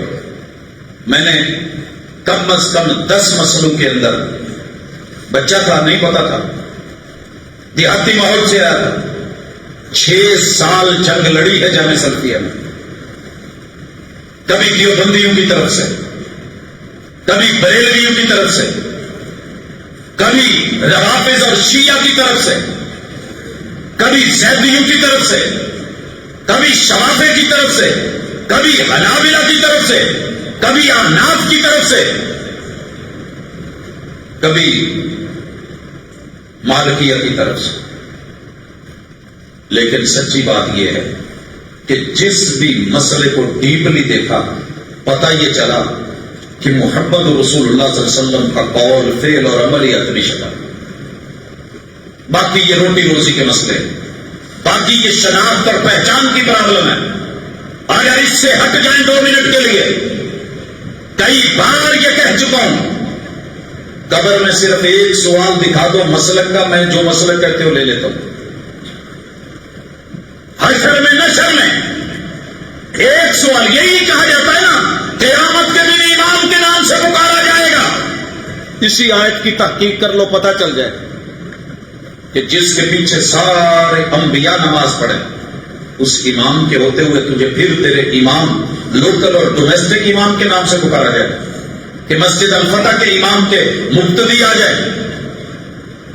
میں نے کم از کم 10 مسئلوں کے اندر، بچہ تھا نہیں پتا تھا، دیہاتی ماحول سے آیا تھا، 6 سال جنگ لڑی ہے جامعہ سلفیہ میں، کبھی دیوبندیوں کی طرف سے، کبھی بریلویوں کی طرف سے، کبھی روافض اور شیعہ کی طرف سے، کبھی زیدیوں کی طرف سے، کبھی شوافع کی طرف سے، کبھی حنابلہ کی طرف سے، کبھی احناف کی طرف سے، کبھی مالکیہ کی طرف سے۔ لیکن سچی بات یہ ہے کہ جس بھی مسئلے کو ڈیپلی دیکھا، پتہ یہ چلا کہ محمد رسول اللہ صلی اللہ علیہ وسلم کا قول، فعل اور عمل یہ اپنی شکل، باقی یہ روٹی روزی کے مسئلے، باقی یہ شناخت اور پہچان کی پرابلم ہے۔ اگر اس سے ہٹ جائیں 2 منٹ کے لیے، کئی بار یہ کہہ چکا ہوں، قبر میں صرف ایک سوال دکھا دو مسلک کا، میں جو مسلک کہتے ہو لے لیتا ہوں۔ حشر میں نشر میں ایک سوال، یہی کہا جاتا ہے نا، قیامت کے دن امام کے نام سے پکارا جائے گا۔ اسی آیت کی تحقیق کر لو، پتہ چل جائے کہ جس کے پیچھے سارے انبیاء نماز پڑھے، اس امام کے ہوتے ہوئے تجھے پھر تیرے امام لوکل اور ڈومیسٹک امام کے نام سے پکارا جائے، کہ مسجد الفتح کے امام کے مقتدی آ جائے،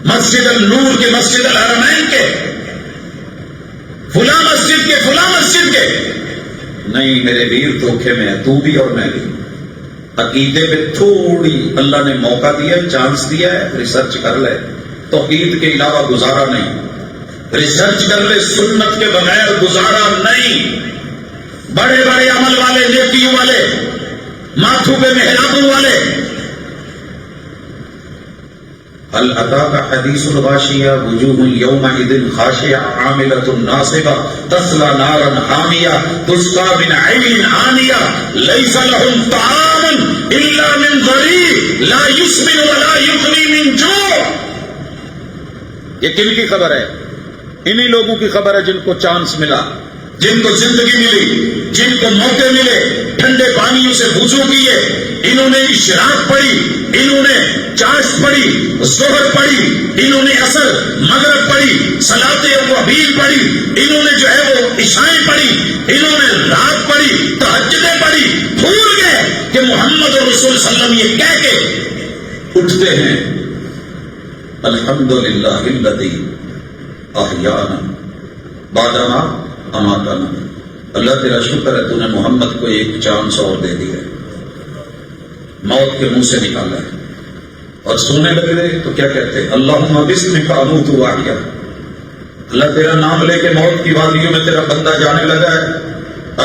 مسجد النور کے، مسجد الحرمین کے، فلاں مسجد کے، فلاں مسجد کے۔ نہیں میرے ویر، دھوکے میں ہے تو بھی اور میں بھی۔ عقیدے پہ تھوڑی اللہ نے موقع دیا ہے، چانس دیا ہے، ریسرچ کر لے، توحید کے علاوہ گزارا نہیں، ریسرچ کر لے، سنت کے بغیر گزارا نہیں۔ بڑے بڑے عمل والے، نیکیوں والے، ماتھوں پہ محرابوں والے، هل اتاك حديث الغاشية وجوه يومئذ خاشعة عاملة ناصبة تصلى نارا حامية تسقى من عين آنية ليس لهم طعام إلا من ضريع لا يسمن ولا يغني من جوع۔ یہ کن کی خبر ہے؟ انہی لوگوں کی خبر ہے جن کو چانس ملا، جن کو زندگی ملی، جن کو موقع ملے، ٹھنڈے پانیوں سے وضو کیے، انہوں نے اشراق پڑھی، انہوں نے چاشت پڑھی، ظہر پڑھی، انہوں نے عصر مغرب پڑھی، صلاۃ اوابین پڑھی، انہوں نے جو ہے وہ عشائیں پڑھی، انہوں نے رات پڑھی، تہجدیں پڑھی، بھول گئے کہ محمد رسول صلی اللہ علیہ وسلم یہ کہہ کے اٹھتے ہیں، الحمدللہ الذی احیانا بعد ما اماتنا۔ اللہ تیرا شکر ہے تو نے محمد کو ایک چانس اور دے دیا، موت کے منہ سے نکالا ہے، اور سونے لگے تو کیا کہتے ہیں؟ اللہم بسمک اموت واحیا، اللہ تیرا نام لے کے موت کی وادیوں میں تیرا بندہ جانے لگا ہے،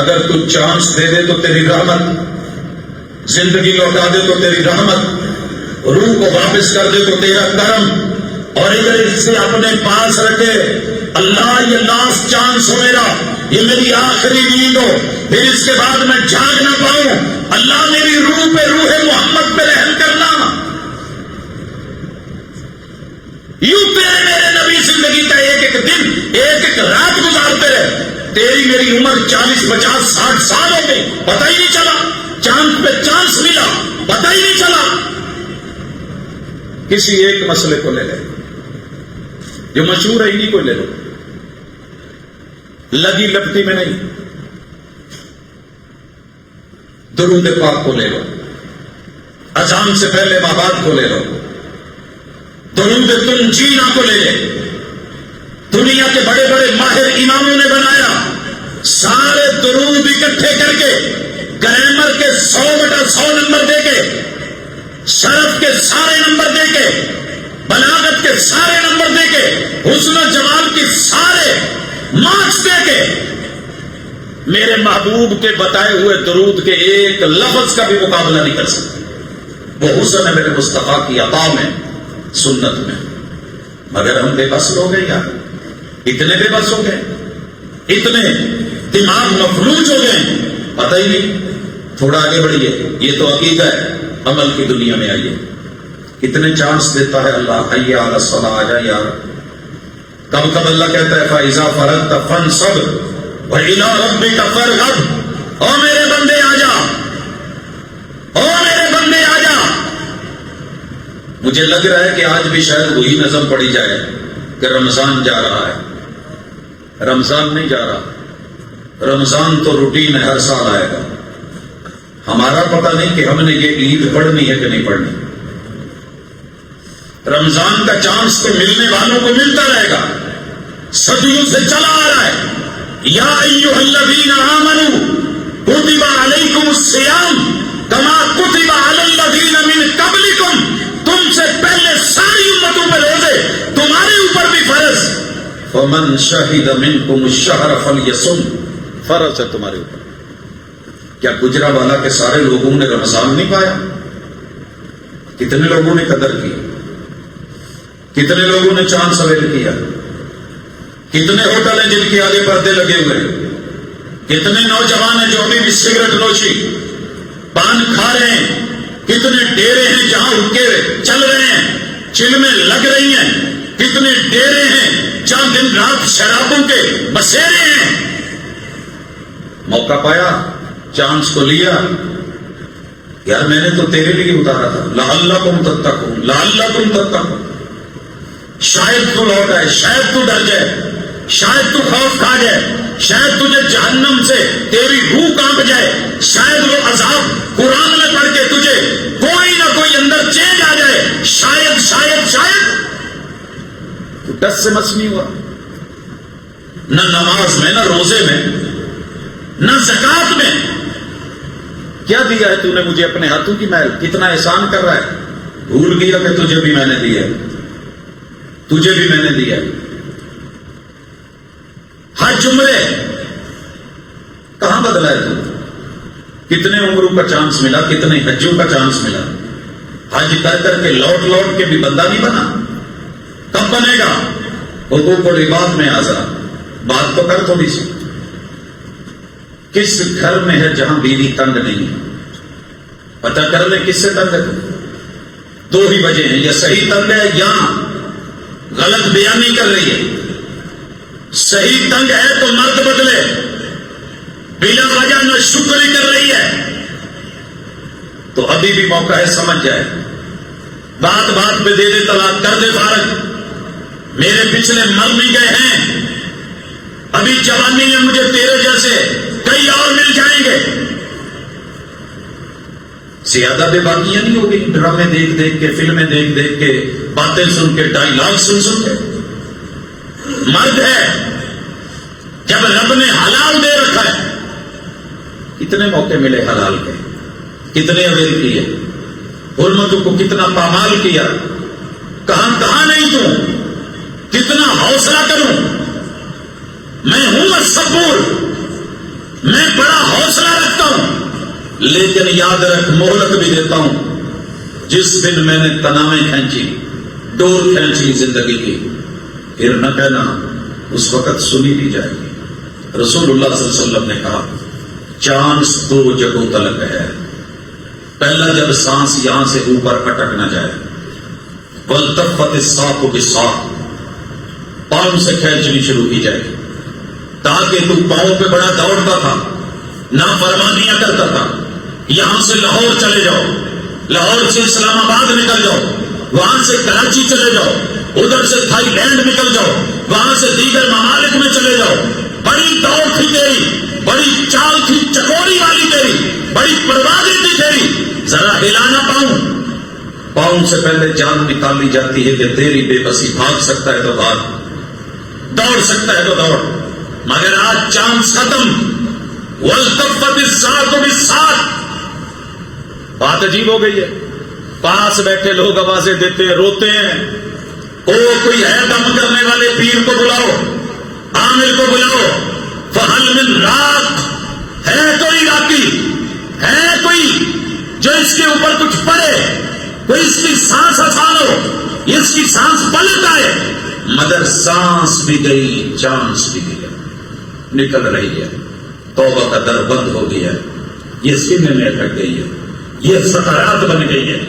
اگر تو چانس دے دے تو تیری رحمت، زندگی لوٹا دے تو تیری رحمت، روح کو واپس کر دے تو تیرا کرم، اور ادھر اس سے اپنے پاس رکھے اللہ یہ لاسٹ چانس ہو میرا، یہ میری آخری نیند ہو، پھر اس کے بعد میں جاگ نہ پاؤں، اللہ میری روح پہ، روح محمد پہ رحم کرنا۔ یوں تیرے میرے نبی زندگی کا ایک ایک دن، ایک ایک رات گزارتے رہے، تیری میری عمر 40 50 60 سال ہو گئی، پتہ ہی نہیں چلا، چاند پہ چانس ملا، پتہ ہی نہیں چلا۔ کسی ایک مسئلے کو لے لے جو مشہور ہے، انہیں کو لے لو، لگی لپٹی میں نہیں۔ درود پاک کو لے لو، اذان سے پہلے ماں باپ کو لے لو، درود تنجینا کو لے لے، دنیا کے بڑے بڑے ماہر اماموں نے بنایا، سارے درود اکٹھے کر کے گرامر کے 100/100 نمبر دے کے، شرف کے سارے نمبر دے کے، بلاغت کے سارے نمبر دے کے، حسن و جمال کے سارے مارکس دے کے، میرے محبوب کے بتائے ہوئے درود کے ایک لفظ کا بھی مقابلہ نہیں کر سکتے۔ وہ حسن ہے میرے مصطفیٰ کی عطا میں، سنت میں، مگر ہم بے بس ہو گئے یار، اتنے بے بس ہو گئے، اتنے دماغ مفلوج ہو گئے، پتہ ہی نہیں۔ تھوڑا آگے بڑھیے، یہ تو عقیدہ ہے، عمل کی دنیا میں آئیے۔ کتنے چانس دیتا ہے اللہ، حی علی الصلاۃ، آ جا یار۔ کب کب اللہ کہتا ہے فَإِذَا فَرَغْتَ فَانصَبْ وَإِلَىٰ رَبِّكَ فَارْغَب، او میرے بندے آ جا، او میرے بندے آ جا۔ مجھے لگ رہا ہے کہ آج بھی شاید وہی نظم پڑھی جائے کہ رمضان جا رہا ہے۔ رمضان نہیں جا رہا، رمضان تو روٹین ہے، ہر سال آئے گا۔ ہمارا پتہ نہیں کہ ہم نے یہ عید پڑھنی ہے کہ نہیں پڑھنی۔ رمضان کا چانس تو ملنے والوں کو ملتا رہے گا، صدیوں سے چلا آ رہا ہے۔ یا ایھا الذین آمنوا کتب علیکم الصیام کما کتب علی الذین من قبلکم، تم سے پہلے ساری امتوں پہ روزے تمہارے اوپر بھی فرض۔ فمن شہد منکم الشہر فلیصم، فرض ہے تمہارے اوپر۔ کیا گجرانوالہ کے سارے لوگوں نے رمضان نہیں پایا؟ کتنے لوگوں نے قدر کی، کتنے لوگوں نے چاند سویل کیا، کتنے ہوٹل ہیں جن کے آگے پردے لگے ہوئے، کتنے نوجوان ہیں جو ابھی بھی سگریٹ نوشی پان کھا رہے ہیں، کتنے ڈیرے ہیں جہاں حقے چل رہے ہیں، چلمیں لگ رہی ہیں، کتنے ڈیرے ہیں جہاں دن رات شرابوں کے بسیرے ہیں۔ موقع پایا، چانس کو لیا، یار میں نے تو تیرے لیے اتارا تھا، لعلکم تتقون، لعلکم تتقون، شاید تو لوٹ آئے، شاید تو ڈر جائے، شاید تو خوف کھا جائے، شاید تجھے جہنم سے تیری روح کانپ جائے، شاید وہ عذاب قرآن میں پڑھ کے تجھے کوئی نہ کوئی اندر چینج آ جائے، شاید شاید شاید تو ڈس سے مس نہیں ہوا، نہ نماز میں، نہ روزے میں، نہ زکات میں۔ کیا دیا ہے تو نے مجھے اپنے ہاتھوں کی محل؟ کتنا احسان کر رہا ہے، بھول گیا کہ تجھے بھی میں نے دیا، تجھے بھی میں نے دیا۔ حج عمرے کہاں بدلا ہے تو؟ کتنے عمروں کا چانس ملا، کتنے حجوں کا چانس ملا، حج کر کر کے لوٹ لوٹ کے بھی بندہ نہیں بنا۔ کب بنے گا؟ حقوق العباد میں آزاد، بات تو کر تھوڑی سی۔ کس گھر میں ہے جہاں بیوی تنگ نہیں؟ پتہ کر لے کس سے تنگ ہے۔ دو ہی وجہ ہیں، یا صحیح تنگ ہے یا غلط بیانی کر رہی ہے۔ صحیح تنگ ہے تو مرد بدلے، بلا وجہ نہ شکری کر رہی ہے تو ابھی بھی موقع ہے، سمجھ جائے، بات بات پہ دے دے طلاق، کر دے فارغ۔ میرے پچھلے مر نہیں گئے ہیں، ابھی جوانی ہے، مجھے تیرے جیسے کئی اور مل جائیں گے۔ زیادہ بے باکیاں نہیں ہوگی، ڈرامے دیکھ دیکھ کے، فلمیں دیکھ دیکھ کے، باتیں سن کے، ڈائیلاگ سن سن کے۔ مرد ہے جب رب نے حلال دے رکھا ہے، کتنے موقع ملے حلال کے، کتنے اویل کیے، حرمتوں کو کتنا پامال کیا، کہاں کہاں نہیں تو، کتنا حوصلہ کروں۔ میں ہوں الصبور، میں بڑا حوصلہ رکھتا ہوں، لیکن یاد رکھ مہلت بھی دیتا ہوں۔ جس دن میں نے تنامیں کھینچی، ڈور کھینچی زندگی کی، پھر نہ کہنا اس وقت سنی بھی جائے گی۔ رسول اللہ صلی اللہ علیہ وسلم نے کہا چانس دو جگہوں تلک ہے، پہلا جب سانس یہاں سے اوپر اٹک نہ جائے، والتفت الساق بالساق، پاؤں سے کھینچنی شروع کی جائے گی، تاکہ تو پاؤں پہ بڑا دوڑتا تھا، نافرمانیاں کرتا تھا، یہاں سے لاہور چلے جاؤ، لاہور سے اسلام آباد نکل جاؤ، وہاں سے کراچی چلے جاؤ، ادھر سے تھائی لینڈ نکل جاؤ، وہاں سے دیگر ممالک میں چلے جاؤ، بڑی دوڑ تھی تیری، بڑی چال تھی چکوری والی تیری، بڑی پروازی تھی تیری، ذرا ہلا نہ پاؤں سے پہلے جان نکالی جاتی ہے کہ تیری بے بسی، بھاگ سکتا ہے تو بھاگ، دوڑ سکتا ہے تو دوڑ، مگر آج چانس ختم، والتفت الساق بالساق، بات عجیب ہو گئی ہے۔ پاس بیٹھے لوگ آوازیں دیتے ہیں، روتے ہیں، او کوئی ہے دم کرنے والے پیر کو بلاؤ، عامر کو بلاؤ، فہل من راق، ہے کوئی راقی، ہے کوئی جو اس کے اوپر کچھ پڑے، کوئی اس کی سانس آسان ہو، اس کی سانس پلٹ آئے، مگر سانس بھی گئی، چانس بھی گیا، نکل رہی ہے، توبہ کا در بند ہو گیا ہے، یہ سینے میں اٹک گئی ہے، یہ سکرات بن گئی ہے،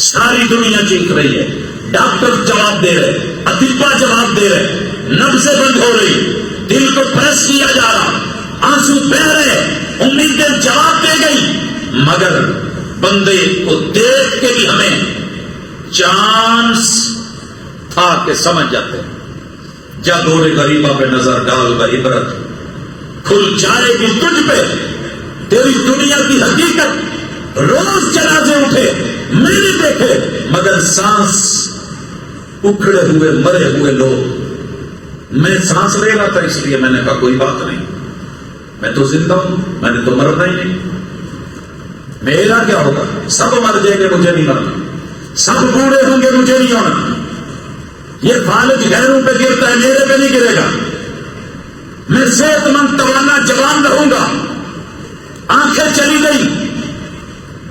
ساری دنیا چیخ رہی ہے، ڈاکٹر جواب دے رہے، اطباء جواب دے رہے، نبضیں بند ہو رہی، دل کو پریس کیا جا رہا، آنسو بہ رہے، امیدیں جواب دے گئی، مگر بندے کو دیکھ کے بھی ہمیں چانس تھا کہ سمجھ جاتے ہیں، جب گورے غریبہ پہ نظر ڈال عبرت کھل جائے گی تجھ پہ، تیری دنیا کی حقیقت، روز جنازے اٹھے میں نے دیکھے، مگر سانس اکھڑے ہوئے مرے ہوئے لوگ، میں سانس لے رہا تھا، اس لیے میں نے کہا کوئی بات نہیں، میں تو زندہ ہوں، میں نے تو مرنا ہی نہیں، میرا کیا ہوگا، سب مر جائیں گے مجھے نہیں مرنا، سب بوڑھے ہوں گے مجھے نہیں ہونا، یہ فالج غیروں پہ گرتا ہے میرے پہ نہیں گرے گا، میں صحت مند توانا جوان رہوں گا، آنکھیں چلی گئی،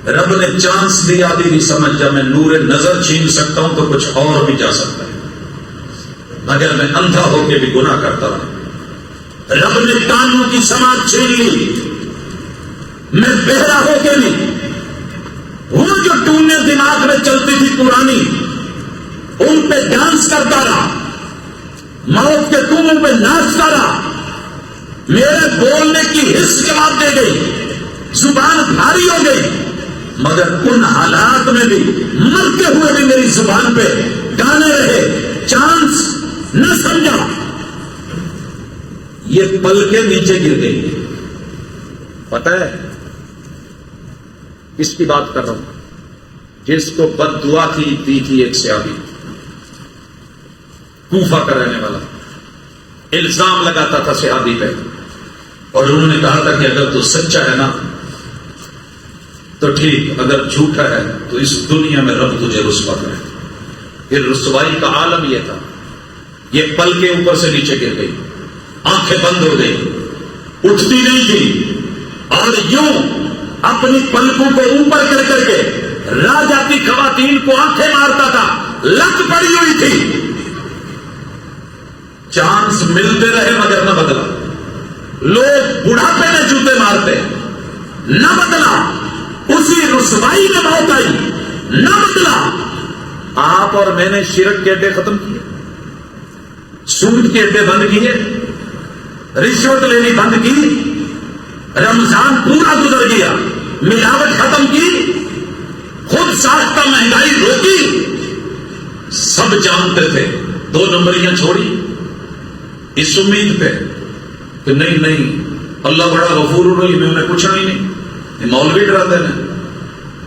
رب نے چانس دیا بھی نہیں سمجھا میں نور نظر چھین سکتا ہوں تو کچھ اور بھی جا سکتا ہے، مگر میں اندھا ہو کے بھی گناہ کرتا رہا، رب نے کانوں کی سماعت چھین لی، میں بہرا ہو کے نہیں، وہ جو ٹونے دماغ میں چلتی تھی پرانی ان پہ ڈانس کرتا رہا، موت کے کنویں پہ ناچتا رہا، میرے بولنے کی حس جواب دے گئی، زبان بھاری ہو گئی، مگر ان حالات میں بھی مرتے ہوئے بھی میری زبان پہ گانے رہے، چانس نہ سمجھا، یہ پل کے نیچے گر گئی، پتہ ہے اس کی بات کر رہا ہوں، جس کو بد دعا دی تھی ایک صحابی، کوفہ کا رہنے والا، الزام لگاتا تھا صحابی پہ، اور انہوں نے کہا تھا کہ اگر تو سچا ہے نا تو ٹھیک، اگر جھوٹا ہے تو اس دنیا میں رب تجھے رسوا کرے، پھر رسوائی کا عالم یہ تھا، یہ پل کے اوپر سے نیچے گر گئی، آنکھیں بند ہو گئی، اٹھتی نہیں تھی، اور یوں اپنی پلکوں کو اوپر کر کر کے راہ جاتی خواتین کو آنکھیں مارتا تھا، لت پڑی ہوئی تھی، چانس ملتے رہے مگر نہ بدلا، لوگ بڑھاپے میں جوتے مارتے نہ بدلا، اسی رسوائی میں موت آئی نہ بدلا، آپ اور میں نے شرک کے اڈے ختم کیے، سود کے اڈے بند کیے، رشوت لینی بند کی، رمضان پورا گزر گیا، ملاوٹ ختم کی، خود ساختہ مہنگائی روکی، سب جانتے تھے، 2 نمبریاں چھوڑی اس امید پہ کہ نہیں اللہ بڑا غفور الرحیم میں انہیں پوچھا ہی نہیں، یہ مولوی ڈراتے ہیں،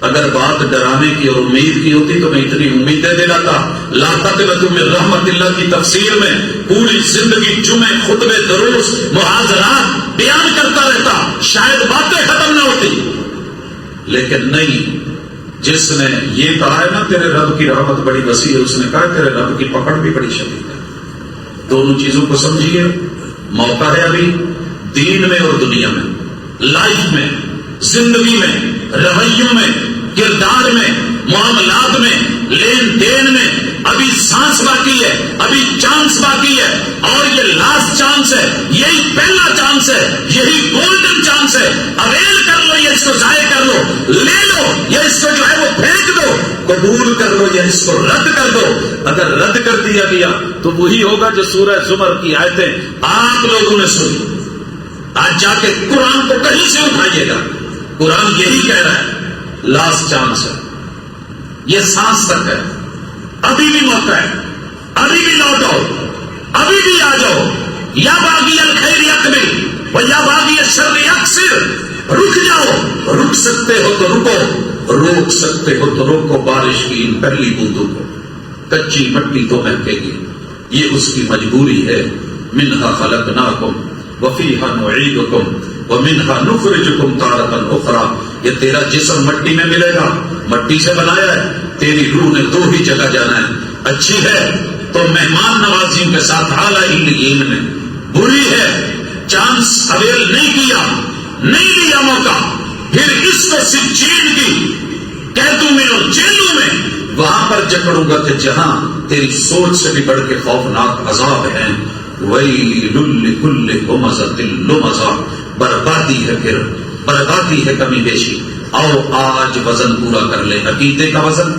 اگر بات ڈرانے کی اور امید کی ہوتی تو میں اتنی امیدیں دلاتا، لا تقنطوا من رحمت اللہ کی تفسیر میں پوری زندگی جمعے، خطبے، دروس، محاضرات بیان کرتا رہتا، شاید باتیں ختم نہ ہوتی، لیکن نہیں، جس نے یہ کہا ہے نا تیرے رب کی رحمت بڑی وسیع ہے، اس نے کہا تیرے رب کی پکڑ بھی بڑی شدید ہے، دونوں چیزوں کو سمجھیے، موقع ہے ابھی، دین میں اور دنیا میں، لائف میں، زندگی میں، رویوں میں، کردار میں، معاملات میں، لین دین میں، ابھی سانس باقی ہے، ابھی چانس باقی ہے، اور یہ لاسٹ چانس ہے، یہی پہلا چانس ہے، یہی گولڈن چانس ہے. اویل کر لو، یا اس کو ضائع کر لو، لے لو یا اس کو جو ہے وہ پھینک دو، قبول کر لو یا اس کو رد کر دو. اگر رد کر دیا گیا تو وہی ہوگا جو سورہ زمر کی آیتیں آپ لوگوں نے سنی. آج جا کے قرآن کو کہیں سے اٹھائیے گا، قرآن یہی کہہ رہا ہے لاسٹ چانس ہے، یہ سانس تک ہے، ابھی بھی موقع ہے، ابھی بھی لوٹو، ابھی بھی آ جاؤ. یا باغی الخیر اقبل و یا باغی الشر اقصر. رک جاؤ، رک سکتے ہو تو رکو، روک سکتے ہو تو روکو. بارش کی ان پہلی بوندوں کو کچی مٹی تو مہکے گی، یہ اس کی مجبوری ہے. منہا خلقناکم وفیہا نعیدکم ومنہا نخرجکم تارۃ اخری. یہ تیرا جسم مٹی میں ملے گا، مٹی سے بنایا ہے، تیری روح نے دو ہی جگہ جانا ہے. اچھی ہے تو مہمان نوازیوں کے ساتھ اعلیٰ علین میں، بری ہے چانس اویل نہیں کیا، نہیں لیا موقع، پھر اس کو سجین کی قیدوں میں اور جیلوں میں وہاں پر جکڑوں گا کہ جہاں تیری سوچ سے بھی بڑھ کے خوفناک عذاب ہیں. وَيْلٌ لِكُلِّ ہُمَزَةٍ لُمَزَةٍ. بربادی ہے، پھر بربادی ہے کمی بیشی. آؤ آج وزن پورا کر لیں، عقیدے کا وزن،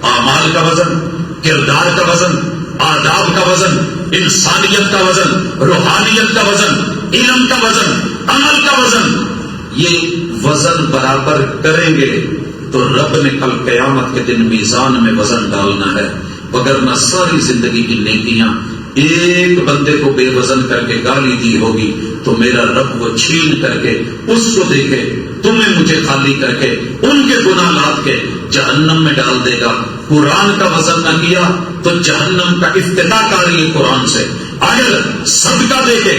اعمال کا وزن، کردار کا وزن، آداب کا وزن، انسانیت کا وزن، روحانیت کا وزن، علم کا وزن، عمل کا وزن. یہ وزن برابر کریں گے تو رب نے کل قیامت کے دن میزان میں وزن ڈالنا ہے. وگرنہ ساری زندگی کی نیکیاں ایک بندے کو بے وزن کر کے گالی دی ہوگی تو میرا رب وہ چھین کر کے اس کو دیکھے، تمہیں مجھے خالی کر کے ان کے گناہ لاد کے جہنم میں ڈال دے گا. قرآن کا وزن نہ کیا تو جہنم کا افتتاح کاری ہے قرآن سے. اگر صدقہ دے کے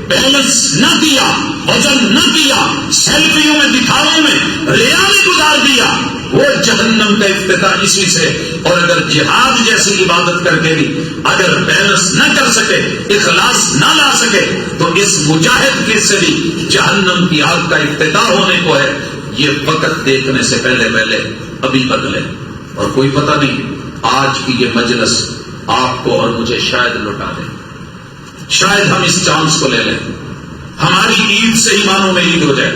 بیلنس نہ کیا، وزن نہ کیا، سیلفیوں میں دکھاووں میں ریا میں گزار دیا، وہ جہنم کا افتتاح اسی سے. اور اگر جہاد جیسی عبادت کر کے بھی اگر بیلنس نہ کر سکے، اخلاص نہ لا سکے، تو اس مجاہد کے سے بھی جہنم کی آگ کا افتتاح ہونے کو ہے. یہ وقت دیکھنے سے پہلے پہلے ابھی بدلے. اور کوئی پتہ نہیں آج کی یہ مجلس آپ کو اور مجھے شاید لوٹا دے، شاید ہم اس چانس کو لے لیں. ہماری عید سے ایمانوں میں عید ہو جائے.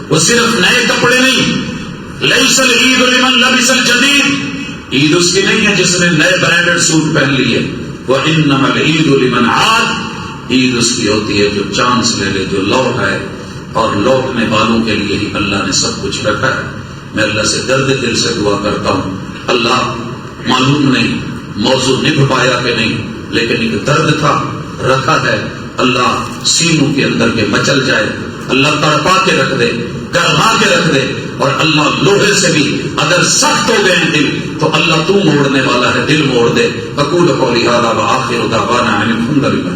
وہ صرف نئے کپڑے نہیں، لیس العید لمن لبس الجدید. عید اس کی نہیں ہے جس نے نئے برانڈڈ سوٹ پہن لیے. وانما العید لمن عاد. عید اس کی ہوتی ہے جو چانس لے لے، جو لوٹ آئے. اور لوٹنے والوں کے لیے ہی اللہ نے سب کچھ رکھا ہے. میں اللہ سے درد دل سے دعا کرتا ہوں، اللہ معلوم نہیں موضوع نبھ پایا کہ نہیں، لیکن ایک درد تھا رکھا ہے. اللہ سینوں کے اندر کے مچل جائے، اللہ تڑپا کے رکھ دے، گرما کے رکھ دے. اور اللہ لوہے سے بھی اگر سخت ہو گئے دل تو اللہ تو موڑنے والا ہے، دل موڑ دے. اقول قولی ھذا وآخر دعوانا ان الحمد للہ.